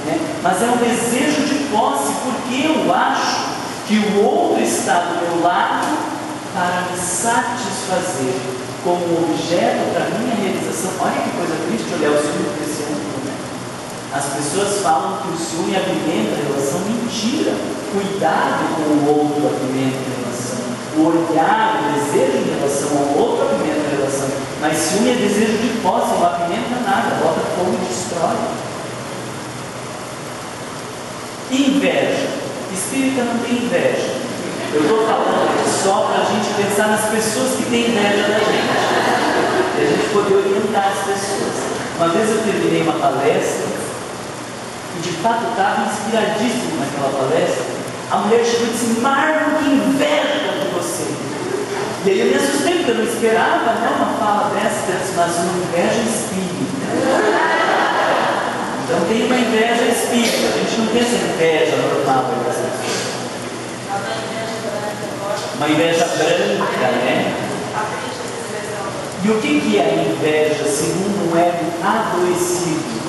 né? Mas é um desejo de posse, porque eu acho que o outro está do meu lado para me satisfazer como objeto para minha realização. Olha que coisa triste olhar o ciúme por esse ângulo, né? As pessoas falam que o ciúme apimenta a relação. Mentira! Cuidado com o outro apimenta a relação. O olhar, o desejo em relação ao outro apimenta a relação. Mas ciúme é desejo de posse, não apimenta nada, bota fogo e destrói. Inveja. Espírita não tem inveja. Eu estou falando aqui só para a gente pensar nas pessoas que têm inveja da gente. E a gente poder orientar as pessoas. Uma vez eu terminei uma palestra e de fato estava inspiradíssimo naquela palestra. A mulher chegou e disse: Marco, que inveja de você. E aí eu me assustei, porque eu não esperava, né, uma fala dessa, mas uma inveja espírita. Então tem uma inveja espírita. A gente não tem essa inveja normal das pessoas. Uma inveja branca, né? E o que é a inveja segundo um ego adoecido?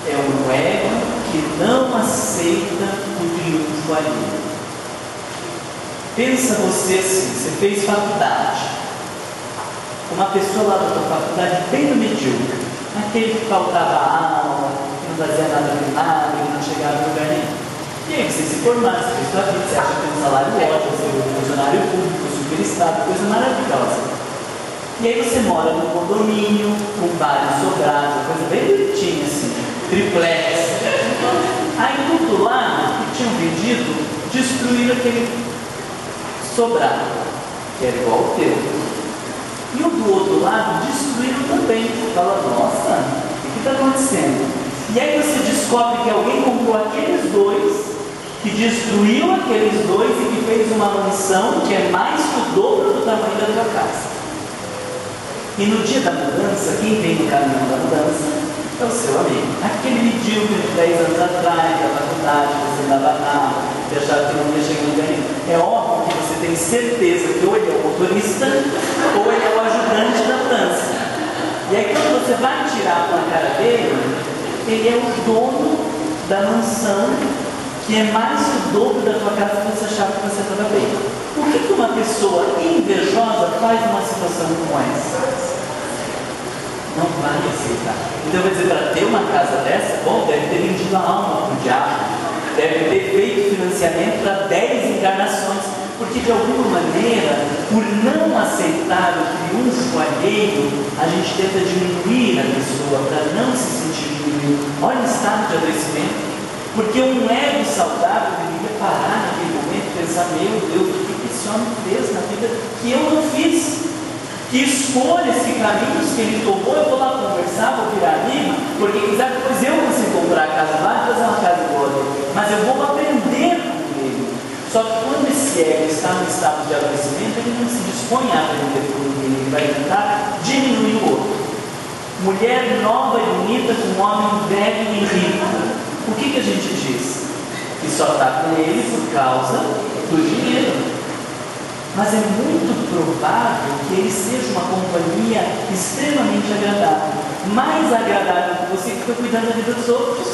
É um ego que não aceita o triunfo alheio. Pensa você assim, você fez faculdade. Uma pessoa lá da tua faculdade bem no medíocre, aquele que faltava aula, que não fazia nada com nada, que não chegava em lugar nenhum. E aí você se formaram, você fez sua vida, você acha que tem um salário ótimo, você é um funcionário público, super estado, coisa maravilhosa. E aí você mora num condomínio, com vários sobrados, coisa bem bonitinha assim, triplex. decidido destruir aquele sobrado, que era igual ao teu. E o do outro lado destruíram também. Fala, nossa, o que está acontecendo? E aí você descobre que alguém comprou aqueles dois, que destruiu aqueles dois e que fez uma mansão que é mais que o dobro do tamanho da tua casa. E no dia da mudança, quem vem no caminhão da mudança é o seu amigo. Aquele medíocre de 10 anos atrás, da faculdade, você dava nada, que achava que não ia chegar no ganho. É óbvio que você tem certeza que ou ele é o motorista ou ele é o ajudante da mudança. E aí quando você vai tirar com a cara dele, ele é o dono da mansão, que é mais o dobro da tua casa que você achava que você estava bem. Por que uma pessoa invejosa faz uma situação como essa? Não vai aceitar. Então eu vou dizer, para ter uma casa dessa, bom, deve ter vendido a alma para o diabo, deve ter feito financiamento para 10 encarnações, porque de alguma maneira, por não aceitar o triunfo alheio, a gente tenta diminuir a pessoa para não se sentir diminuído. Olha o estado de adoecimento. Porque um ego saudável deveria parar naquele momento e pensar, meu Deus, o que esse homem fez na vida que eu não fiz? Que escolhas, que caminhos que ele tomou, eu vou lá conversar, vou virar amigo, porque quiser depois eu consigo comprar a casa lá e fazer uma casa igual a dele. Mas eu vou aprender com ele. Só que quando esse ego está no estado de adoecimento, ele não se dispõe a aprender com ninguém, ele vai tentar diminuir o outro. Mulher nova e bonita com um homem velho e rico. O que a gente diz? Que só está com ele por causa do dinheiro. Mas é muito provável que ele seja uma companhia extremamente agradável. Mais agradável que você que foi cuidando da vida dos outros.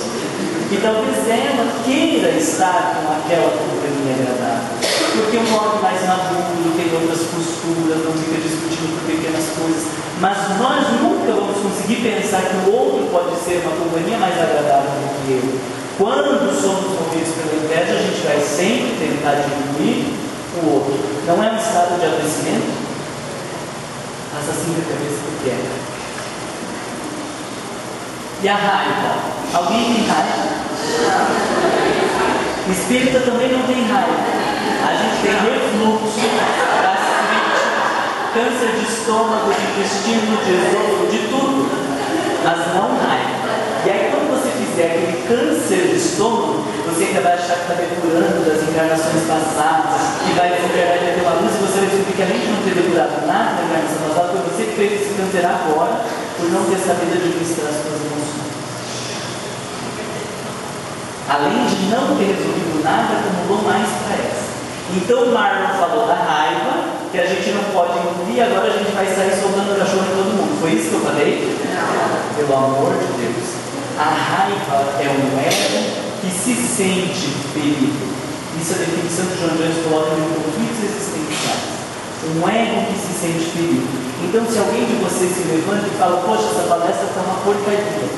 E talvez ela queira estar com aquela companhia agradável. Porque um homem mais maduro, tem outras posturas, não fica discutindo por pequenas coisas. Mas nós nunca vamos conseguir pensar que o outro pode ser uma companhia mais agradável do que ele. Quando somos movidos pela inveja, a gente vai sempre tentar diminuir o outro. Não é um estado de adoecimento? Mas assim da cabeça que quer. E a raiva? Alguém tem raiva? Espírita também não tem raiva. A gente tem refluxo, gastrite, câncer de estômago, de intestino, de esôfago, de tudo, mas não raiva. E aí quando você fizer aquele câncer de estômago, você ainda vai achar que está depurando das encarnações passadas, que vai desencarnar e ter uma luz, e você vai descobrir que além de não ter depurado nada na encarnação passada, foi você que fez esse câncer agora, por não ter sabido administrar as suas emoções. Além de não ter resolvido nada, acumulou mais para essa. Então Marlon falou da raiva, que a gente não pode incluir, agora a gente vai sair soltando cachorro em todo mundo. Foi isso que eu falei? Não. Pelo amor de Deus. A raiva é um ego que se sente ferido. Isso é a definição que João Jones coloca em conflitos existenciais. Um ego que se sente ferido. Então se alguém de vocês se levanta e fala, poxa, essa palestra está uma porcaria.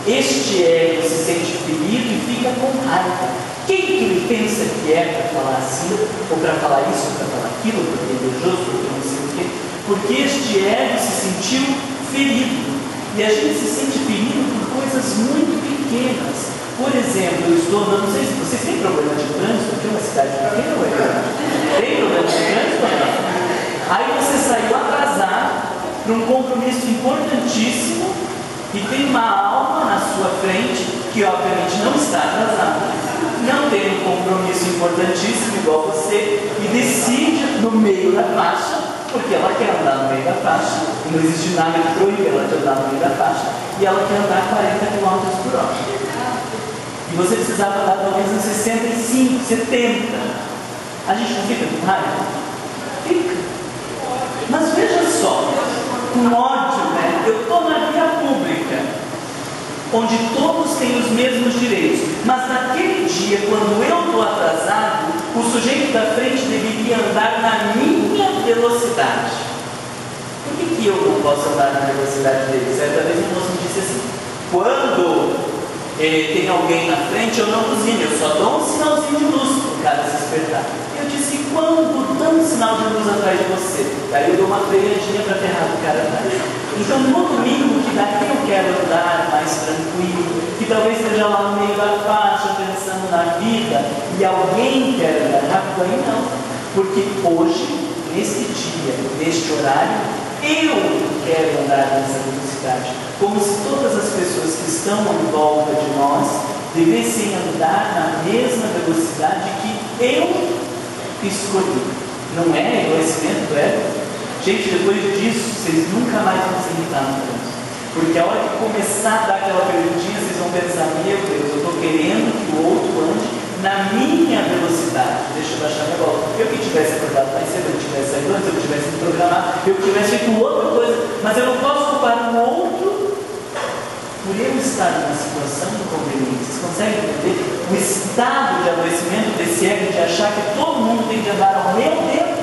Este ego se sente ferido e fica com raiva. Quem que ele pensa que é para falar assim, ou para falar isso, ou para falar aquilo, porque é invejoso, porque não sei o quê? Porque este ego se sentiu ferido. E a gente se sente ferido por coisas muito pequenas. Por exemplo, eu estou andando, não sei se vocês têm problema de trânsito, aqui é uma cidade pequena ou é grande? Tem problema de trânsito ou não? Aí você saiu atrasado para um compromisso importantíssimo e tem uma alma na sua frente que obviamente não está atrasada, não tem um compromisso importantíssimo igual você e decide no meio da faixa, porque ela quer andar no meio da faixa, e não existe nada que proíbe ela de andar no meio da faixa, e ela quer andar 40 km por hora. E você precisava andar talvez uns 65, 70. A gente não fica com raiva? Fica. Mas veja só, com ódio, né? Eu estou na via pública, onde todos têm os mesmos direitos, mas naquele dia, quando eu estou atrasado, o sujeito da frente deveria andar na minha velocidade. Por que eu não posso andar na velocidade dele? Certa vez o moço me disse assim, quando tem alguém na frente, eu não buzino, eu só dou um sinalzinho de luz para o cara se despertar. Eu disse, quando dá um sinal de luz atrás de você? Daí eu dou uma freadinha para ferrar o cara atrás. Então no domingo, que daqui eu quero andar mais tranquilo, que talvez esteja lá no meio da faixa, pensando na vida, vida e alguém quer andar rápido, aí não. Porque hoje, nesse dia, neste horário, eu quero andar nessa velocidade. Como se todas as pessoas que estão em volta de nós devessem andar na mesma velocidade que eu escolhi. Não é adoecimento, é? Gente, depois disso, vocês nunca mais vão se irritar no trânsito. Porque a hora que começar a dar aquela perguntinha, vocês vão pensar: meu Deus, eu estou querendo que o outro ande na minha velocidade. Deixa eu baixar minha bola. Eu que tivesse acordado mais cedo, eu tivesse saído antes, eu tivesse me programado, eu tivesse feito outra coisa, mas eu não posso culpar o outro por eu estar numa situação inconveniente. Vocês conseguem entender o estado de adoecimento desse ego de achar que todo mundo tem que andar ao meu tempo?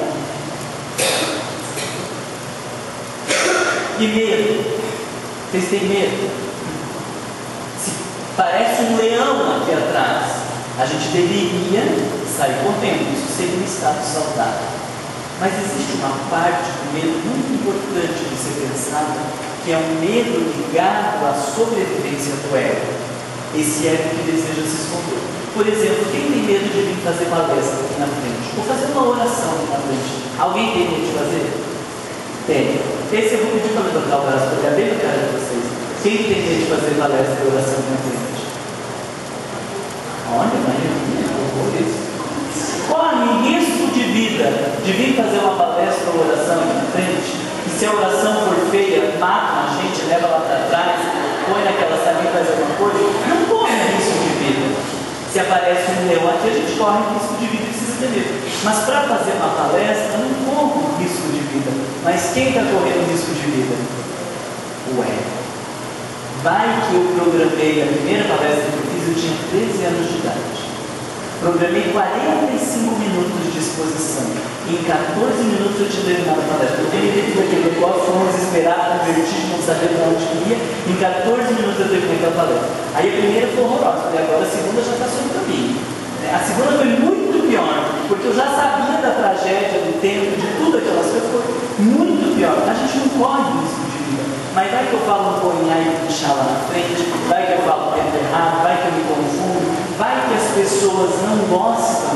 E medo. Vocês têm medo? Se parece um leão aqui atrás, a gente deveria sair correndo. Isso seria um estado saudável. Mas existe uma parte do medo muito importante de ser pensada, que é um medo ligado à sobrevivência do ego. Esse ego que deseja se esconder. Por exemplo, quem tem medo de vir fazer palestra aqui na frente? Ou fazer uma oração aqui na frente? Alguém tem medo de fazer? Tem. Esse eu vou pedir para levantar o braço para olhar bem na cara de vocês. Quem tem medo de fazer palestra e oração aqui na frente? Olha, Maria, isso. Corre risco de vida de vir fazer uma palestra ou oração aqui na frente, e se a oração for feia, mata a gente, leva lá para trás, põe naquela salinha e faz alguma coisa, não corre risco de vida. Se aparece um leão aqui, a gente corre risco de vida e precisa ter medo. Mas para fazer uma palestra, não corre risco de vida. Mas quem está correndo risco de vida? O ego. Vai que eu programei a primeira palestra que eu fiz, eu tinha 13 anos de idade. Programei 45 minutos de exposição. E em 14 minutos eu tinha terminado a palestra. Eu tenho medo daquele negócio, fomos desesperados, com vertigem, não sabia para onde queria. Em 14 minutos eu terminei aquela palestra. Aí a primeira foi horrorosa, e agora a segunda já está sobre o caminho. A segunda foi muito pior, porque eu já sabia da tragédia, do tempo, de tudo aquelas coisas, foi muito pior. A gente não corre risco de vida. Mas vai que eu falo um boinhar e puxar lá na frente, vai que eu falo o tempo errado, vai que eu me confundo, vai que as pessoas não gostam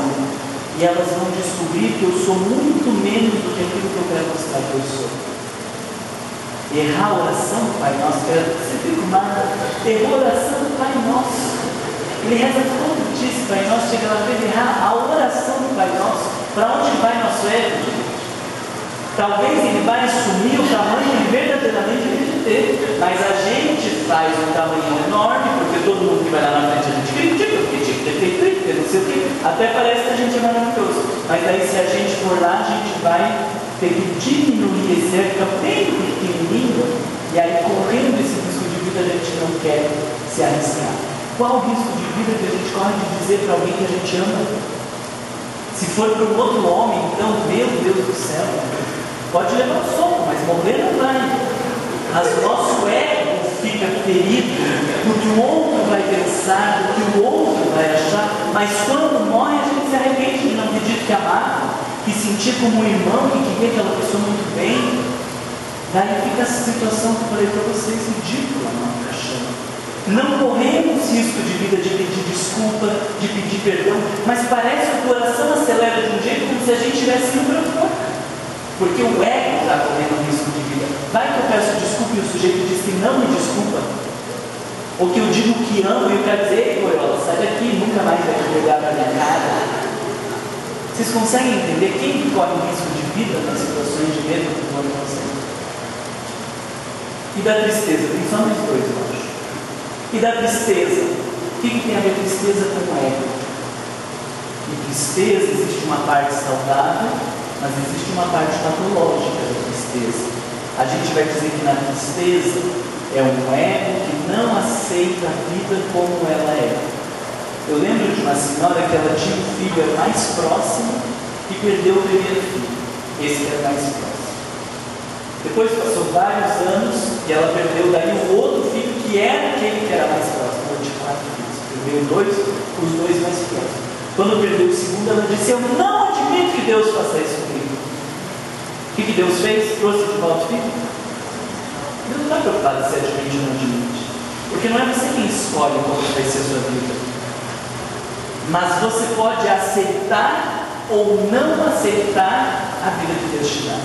e elas vão descobrir que eu sou muito menos do que aquilo que eu quero mostrar que eu sou. Errar a oração do Pai Nosso, você fica humano, errou a oração do Pai Nosso. Ele reza todo dia esse Pai Nosso, chega lá para errar a oração do Pai Nosso. Para onde vai nosso ego? Talvez ele vai assumir o tamanho que verdadeiramente ele deve ter, mas a gente faz um tamanho enorme, porque todo mundo que vai lá na frente a gente critica, porque tinha que ter feito isso, porque não sei o quê, até parece que a gente é maravilhoso, mas aí se a gente for lá, a gente vai ter que diminuir esse ego, fica bem pequenininho, e aí correndo esse risco de vida a gente não quer se arriscar. Qual o risco de vida que a gente corre de dizer para alguém que a gente ama? Se for para um outro homem, então, meu Deus do céu, pode levar um soco, mas morrer não vai. Mas o nosso ego fica ferido do que o outro vai pensar, do que o outro vai achar. Mas quando morre, a gente se arrepende de não ter dito que amava, que sentir como um irmão, que queria aquela pessoa muito bem. Daí fica essa situação que eu falei para vocês, ridícula, não caixão. Não corremos risco de vida de pedir desculpa, de pedir perdão, mas parece que o coração acelera de um jeito como se a gente estivesse indo para fora. Porque o ego está correndo risco de vida. Vai que eu peço desculpa e o sujeito diz que não me desculpa. Ou que eu digo que amo e eu quero dizer: ei, Loyola, sai daqui, nunca mais vai te pegar na minha cara. Vocês conseguem entender quem corre risco de vida nas situações de medo que nós passamos? E da tristeza? Tem só mais dois, eu acho. E da tristeza? O que tem a ver tristeza com o ego? Em tristeza existe uma parte saudável, mas existe uma parte patológica da tristeza. A gente vai dizer que na tristeza é um ego que não aceita a vida como ela é. Eu lembro de uma senhora que ela tinha um filho mais próximo e perdeu o primeiro filho. Esse que era mais próximo. Depois passou vários anos e ela perdeu daí o outro filho que era aquele que era mais próximo. Ela tinha 4 filhos. Perdeu os dois mais próximos. Quando perdeu o segundo, ela disse: eu não admito que Deus faça isso comigo. O que Deus fez? Trouxe de volta o filho? Deus não está preocupado se admite ou não admite. Porque não é você quem escolhe como vai ser a sua vida. Mas você pode aceitar ou não aceitar a vida que Deus te dá.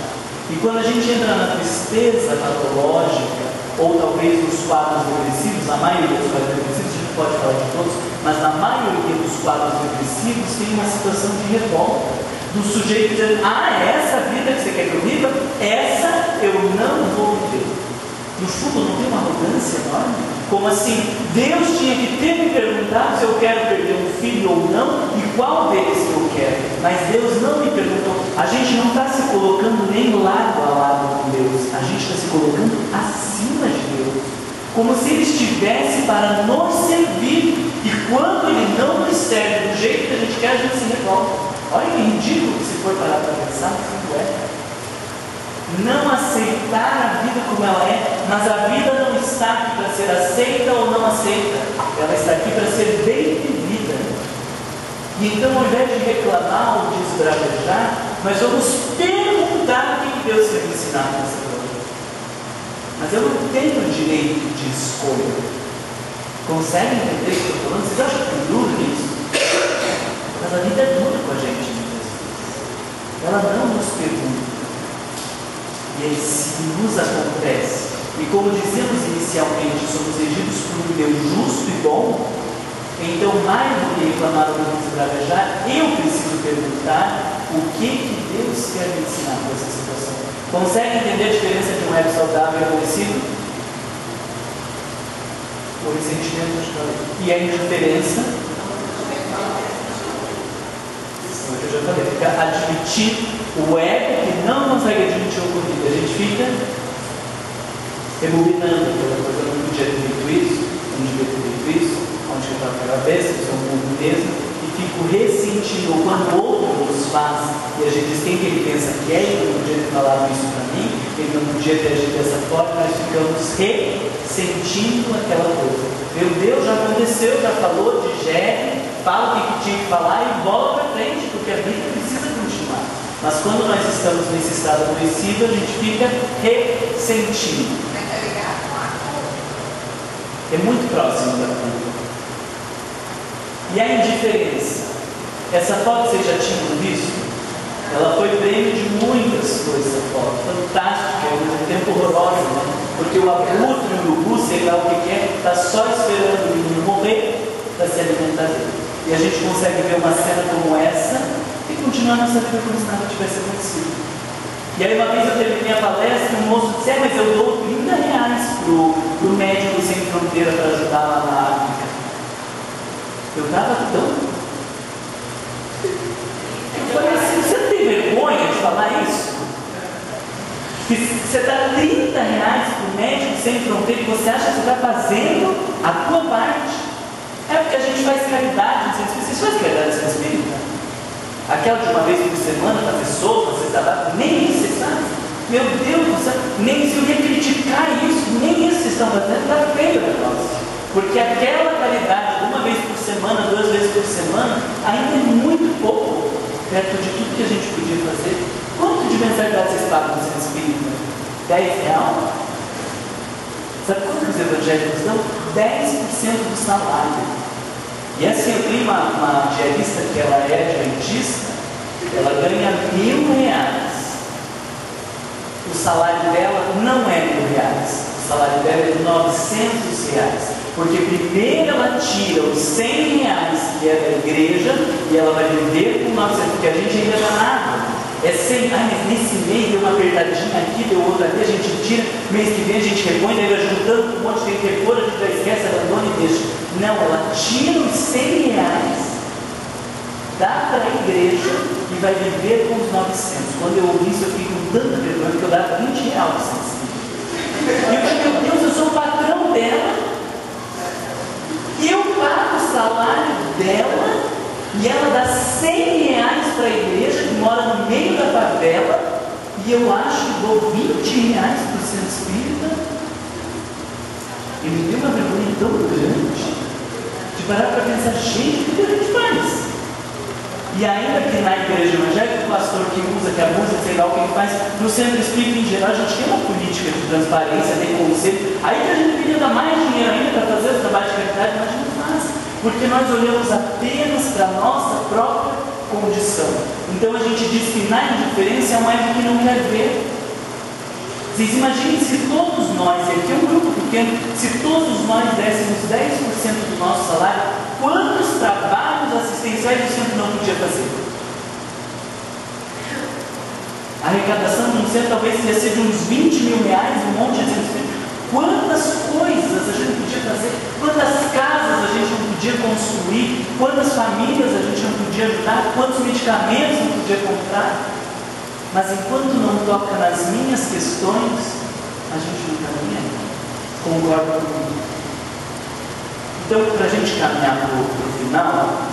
E quando a gente entra na tristeza patológica, ou talvez nos quadros depressivos, na maioria dos quadros depressivos, a gente não pode falar de todos, mas na maioria dos quadros depressivos tem uma situação de revolta, do sujeito dizendo, essa vida que você quer que eu viva, essa eu não vou viver. No fundo não tem uma arrogância enorme? Como assim? Deus tinha que ter me perguntado se eu quero perder um filho ou não, e qual deles que eu quero. Mas Deus não me perguntou. A gente não está se colocando nem lado a lado com Deus. A gente está se colocando acima de Deus. Como se Ele estivesse para nos servir. E quando Ele não nos serve do jeito que a gente quer, a gente se revolta. Olha que ridículo que se for parar para pensar, como é. Não aceitar a vida como ela é, mas a vida não está aqui para ser aceita ou não aceita, ela está aqui para ser bem vivida. E então, ao invés de reclamar ou de esbravejar, nós vamos perguntar o que Deus quer me ensinar nessa coisa. Mas eu não tenho o direito de escolha. Conseguem entender o que eu estou falando? Vocês acham que é duro nisso? Mas a vida é dura com a gente, ela não nos pergunta. E aí, se nos acontece, e como dizemos inicialmente, somos regidos por um Deus justo e bom, então, mais do que reclamar ou não esbravejar, eu preciso perguntar o que Deus quer me ensinar com essa situação. Consegue entender a diferença de um ego saudável e aborrecido? O ressentimento, e a indiferença? Eu já falei, fica admitir o ego que não consegue admitir o ocorrido. A gente fica rebobinando aquela coisa, eu não podia ter feito isso, não devia ter feito isso, onde eu estava com a cabeça, eu sou um mundo mesmo, e fico ressentindo quando o outro nos faz, e a gente diz quem que ele pensa que é, ele não podia ter falado isso para mim, ele não podia ter agido dessa forma, nós ficamos ressentindo aquela coisa. Meu Deus, já aconteceu, já falou, digere, fala o que tinha que falar e bola para frente, porque a vida precisa continuar. Mas quando nós estamos nesse estado adoecido, a gente fica ressentindo. É muito próximo da culpa. E a indiferença? Essa foto vocês já tinham visto? Ela foi prêmio de muitas coisas, essa foto. Fantástica, ao mesmo tempo horrorosa, né? Porque o abutre, o urubu, sei lá o que é, está só esperando o menino morrer para se alimentar dele. E a gente consegue ver uma cena como essa e continuar nossa vida como se nada tivesse acontecido. E aí uma vez eu terminei a palestra, um moço disse, mas eu dou R$30 pro médico sem fronteira para ajudar lá na África. Eu estava tão... Eu falei assim, você não tem vergonha de falar isso? Que você dá R$30 pro médico sem fronteira e você acha que você está fazendo a tua parte. É porque a gente faz caridade, vocês fazem caridade sem espírita? Aquela de uma vez por semana, fazer sopa, vocês trabalham, nem isso vocês fazem. Meu Deus do céu, nem se eu ia criticar isso, nem isso vocês estão fazendo, está feio o negócio. Porque aquela caridade, uma vez por semana, 2 vezes por semana, ainda é muito pouco perto de tudo que a gente podia fazer. Quanto de mensalidade vocês pagam no centro espírita? R$10? Sabe quanto os evangélicos dão? 10% do salário. E assim, eu tenho uma diarista que ela é adventista, ela ganha R$1.000. O salário dela não é R$1.000, o salário dela é R$900. Porque primeiro ela tira os R$100 que é da igreja e ela vai viver com 900, porque a gente ainda dá nada. É 100, mas nesse mês deu uma apertadinha aqui, deu outra ali, a gente tira, mês que vem a gente repõe, daí vai juntando um monte, tem que repor, a gente já esquece, abandona e deixa. Não, ela tira os R$100, dá para a igreja e vai viver com os 900. Quando eu ouvi isso, eu fiquei com tanta vergonha que eu dava R$20 E eu falei, meu Deus, eu sou o patrão dela, eu pago o salário dela e ela dá R$100 para a igreja que mora no meio da favela e eu acho que dou R$20 para o centro espírita. E me deu uma vergonha tão grande de parar para pensar, gente, o que a gente faz? E ainda que na igreja evangélica, o pastor que usa, que abusa, sei lá o que ele faz, no centro espírita em geral, a gente tem uma política de transparência, tem conselho, aí que a gente queria dar mais dinheiro ainda para fazer o trabalho de caridade, mas a gente não faz. porque nós olhamos apenas para a nossa própria condição. Então a gente diz que na indiferença é um ego que não quer ver. Vocês imaginem se todos nós, e aqui é um grupo pequeno, se todos nós dessemos 10% do nosso salário, quantos trabalhos assistenciais o centro não podia fazer? A arrecadação de um centro talvez ia ser de uns 20 mil reais, um monte de gente. Quantas coisas a gente não podia fazer, quantas casas a gente não podia construir, quantas famílias a gente não podia ajudar, quantos medicamentos não podia comprar. Mas enquanto não toca nas minhas questões, a gente não caminha. Concorda comigo? Então, para a gente caminhar para o final,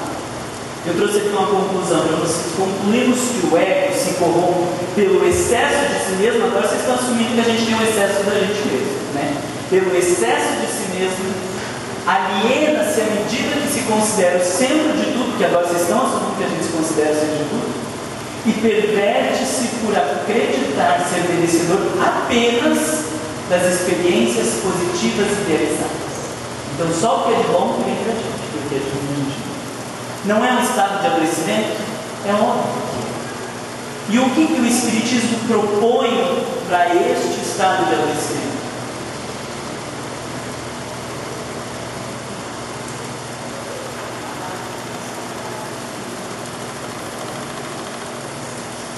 eu trouxe aqui uma conclusão para vocês. Concluímos que o ego se corrompe pelo excesso de si mesmo. Agora vocês estão assumindo que a gente tem um excesso da gente mesmo, né? Pelo excesso de si mesmo, aliena-se à medida que se considera o centro de tudo, que agora vocês estão assumindo que a gente se considera o centro de tudo, e perverte-se por acreditar ser merecedor apenas das experiências positivas idealizadas. Então, só o que é de bom que vem para a gente, porque é de ruim. Não é um estado de adoecimento? É óbvio. E o que o Espiritismo propõe para este estado de adoecimento?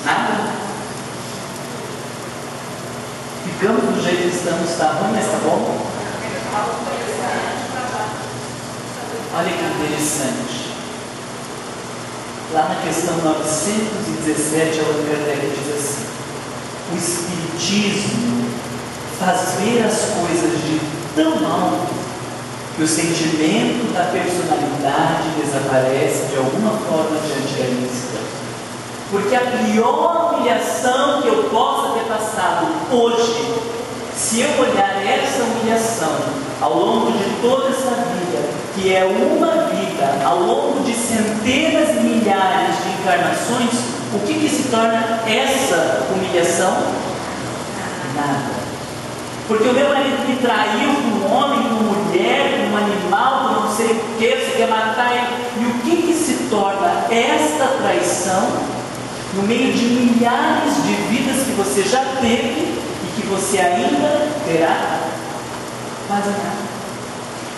Nada. Ficamos do jeito que estamos, está ruim, mas está bom? Olha que interessante. Lá na questão 917, Allan Kardec diz assim: o Espiritismo faz ver as coisas de tão alto que o sentimento da personalidade desaparece de alguma forma diante da imensidão. Porque a pior humilhação que eu possa ter passado hoje, se eu olhar essa humilhação ao longo de toda essa vida, que é uma vida, ao longo de centenas e milhares de encarnações, o que se torna essa humilhação? Nada. Porque o meu marido me traiu com um homem, com uma mulher, com um animal, com não sei o que, você quer matar ele. E o que se torna esta traição no meio de milhares de vidas que você já teve e que você ainda terá? Quase nada.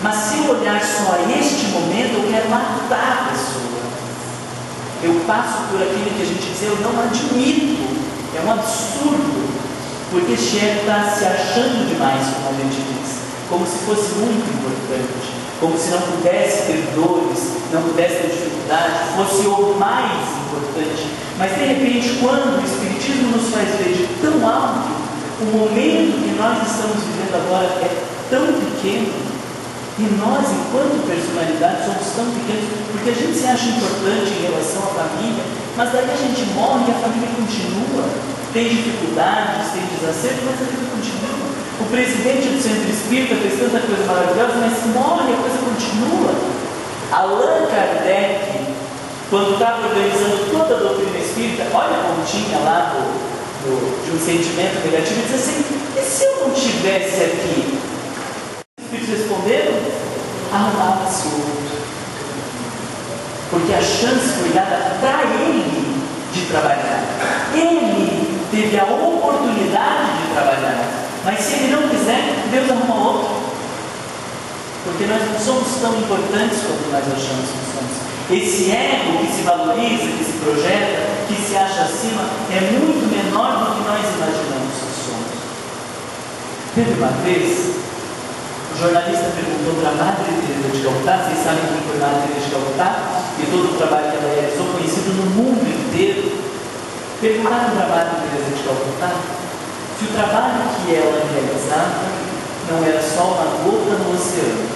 Mas se eu olhar só a este momento, eu quero matar a pessoa. Eu passo por aquilo que a gente diz, eu não admito, é um absurdo, porque este ego está se achando demais, como a gente diz, como se fosse muito importante, como se não pudesse ter dores, não pudesse ter dificuldade, fosse o mais importante. Mas de repente, quando o Espiritismo nos faz ver de tão alto, o momento que nós estamos vivendo agora é tão pequeno, e nós, enquanto personalidade, somos tão pequenos, porque a gente se acha importante em relação à família, mas daí a gente morre e a família continua, tem dificuldades, tem desacertos, mas a vida continua. O presidente do Centro Espírita fez tanta coisa maravilhosa, mas morre e a coisa continua. Allan Kardec, quando estava organizando toda a doutrina espírita, olha a pontinha lá de um sentimento negativo, e diz assim: e se eu não estivesse aqui? Os espíritos responderam: arrumava-se outro. Porque a chance foi dada para ele de trabalhar. Ele teve a oportunidade de trabalhar. Mas se ele não quiser, Deus arruma outro. Porque nós não somos tão importantes quanto nós achamos que somos. Esse ego que se valoriza, que se projeta, que se acha acima, é muito menor do que nós imaginamos que somos. Teve uma vez, o jornalista perguntou para a Madre Teresa de Calcutá, vocês sabem quem foi Madre Teresa de Calcutá, e todo o trabalho que ela realizou, conhecido no mundo inteiro. Perguntaram para a Madre Teresa de Calcutá se o trabalho que ela realizava não era só uma gota no oceano.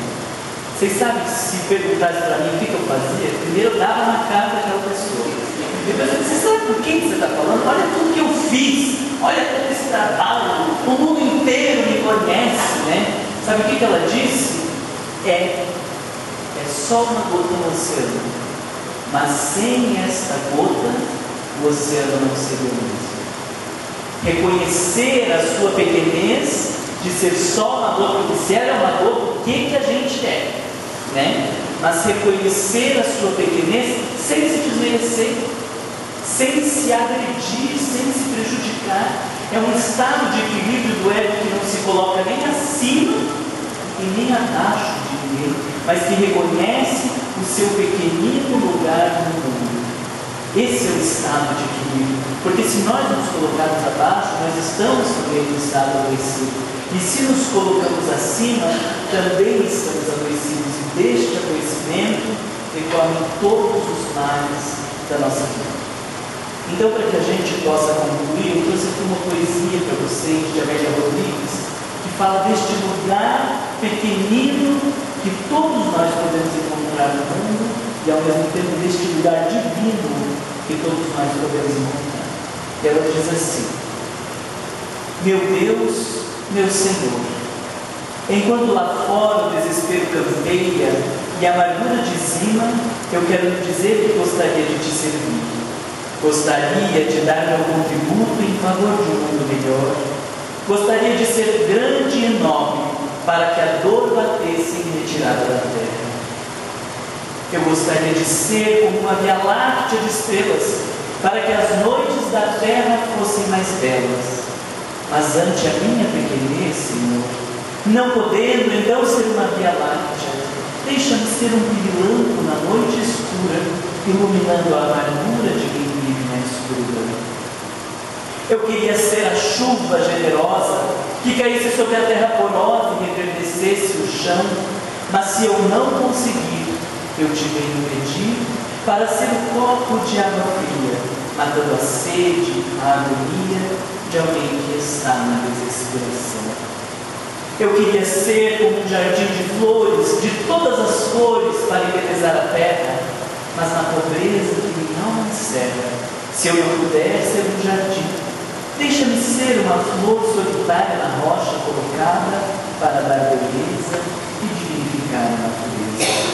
Vocês sabem que se perguntasse para mim o que eu fazia, primeiro eu dava na cara daquela pessoa. Depois eu disse: você sabe por que você está falando? Olha tudo que eu fiz, olha todo esse trabalho, o mundo inteiro me conhece, né? Sabe o que ela disse? É só uma gota no oceano, mas sem esta gota, o oceano não seria o mesmo. Reconhecer a sua pequenez de ser só uma gota, porque se ela é uma gota, o que a gente é? Né? mas reconhecer a sua pequenez sem se desmerecer, sem se agredir, sem se prejudicar. É um estado de equilíbrio do ego que não se coloca nem acima e nem abaixo de ninguém, mas que reconhece o seu pequenino lugar no mundo. Esse é o estado de equilíbrio, porque se nós nos colocarmos abaixo, nós estamos também no estado adoecido, e se nos colocamos acima, também estamos adoecidos, e deste adoecimento decorrem todos os males da nossa vida. Então, para que a gente possa concluir, eu trouxe aqui uma poesia para vocês, de Amélia Rodrigues, que fala deste lugar pequenino que todos nós podemos encontrar no mundo, e ao mesmo tempo deste lugar divino que todos nós podemos encontrar. E ela diz assim: meu Deus, meu Senhor, enquanto lá fora o desespero campeia e a amargura dizima, eu quero lhe dizer que gostaria de te servir. Gostaria de dar meu contributo em favor de um mundo melhor. Gostaria de ser grande e enorme para que a dor batesse em retirada da terra. Eu gostaria de ser como uma via láctea de estrelas, para que as noites da terra fossem mais belas. Mas ante a minha pequenez, Senhor, não podendo então ser uma via láctea, deixa-me ser um pirilampo na noite escura, iluminando a amargura de quem vive na escuridão. Eu queria ser a chuva generosa que caísse sobre a terra porosa e reverdecesse o chão, mas se eu não conseguir, eu te venho pedir para ser o copo de água fria, matando a sede, a agonia de alguém que está na desesperação. Eu queria ser como um jardim de flores, de todas as cores, para embelezar a terra, mas na pobreza que minha alma encerra, se eu não puder ser um jardim, deixa-me ser uma flor solitária na rocha colocada para dar beleza e dignificar a natureza.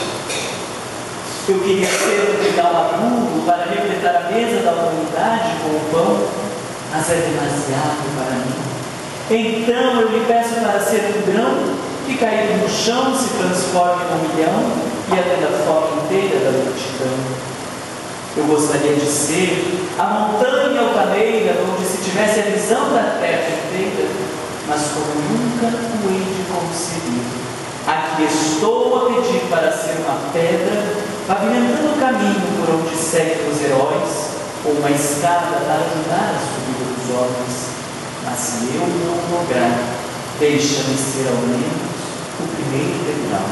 Eu queria ser um pedal maduro para refletir a mesa da humanidade com o pão, mas é demasiado para mim. Então eu lhe peço para ser um grão que caído no chão se transforme em 1 milhão e atenda a fome inteira da multidão. Eu gostaria de ser a montanha altaneira onde se tivesse a visão da terra inteira, mas como nunca o hei de conseguir. Aqui estou a pedir para ser uma pedra, pavimentando o caminho por onde seguem os heróis, ou uma escada para ajudar a subida dos homens. Mas se eu não lograr, deixa-me ser ao menos o primeiro degrau.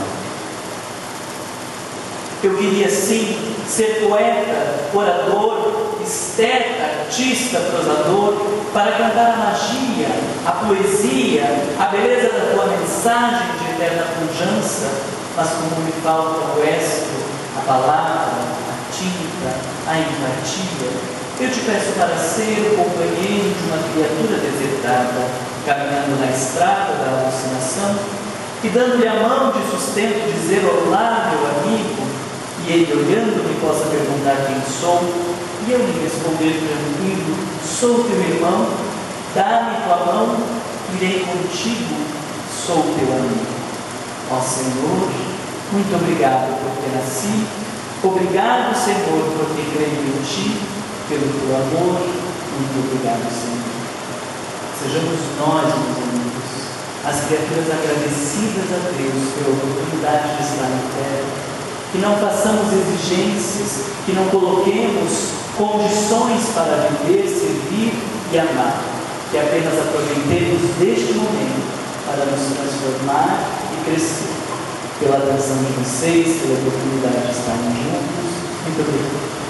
Eu queria sim ser poeta, orador, esteta, artista, prosador, para cantar a magia, a poesia, a beleza da tua mensagem de eterna pujança, mas como me falta o estro, a palavra, a tinta, a empatia, eu te peço para ser o companheiro de uma criatura desertada, caminhando na estrada da alucinação, e dando-lhe a mão de sustento, dizer: olá, meu amigo, e ele olhando me possa perguntar quem sou, e eu lhe responder tranquilo: sou teu irmão, dá-me tua mão, irei contigo, sou teu amigo. Ó Senhor, muito obrigado por ter nascido, obrigado, Senhor, por ter creio em ti, pelo teu amor, muito obrigado, Senhor. Sejamos nós, meus amigos, as criaturas agradecidas a Deus pela oportunidade de estar na terra, que não façamos exigências, que não coloquemos condições para viver, servir e amar, que apenas aproveitemos deste momento para nos transformar e crescer. Pela atenção de vocês, pela oportunidade de estarmos juntos, muito obrigado.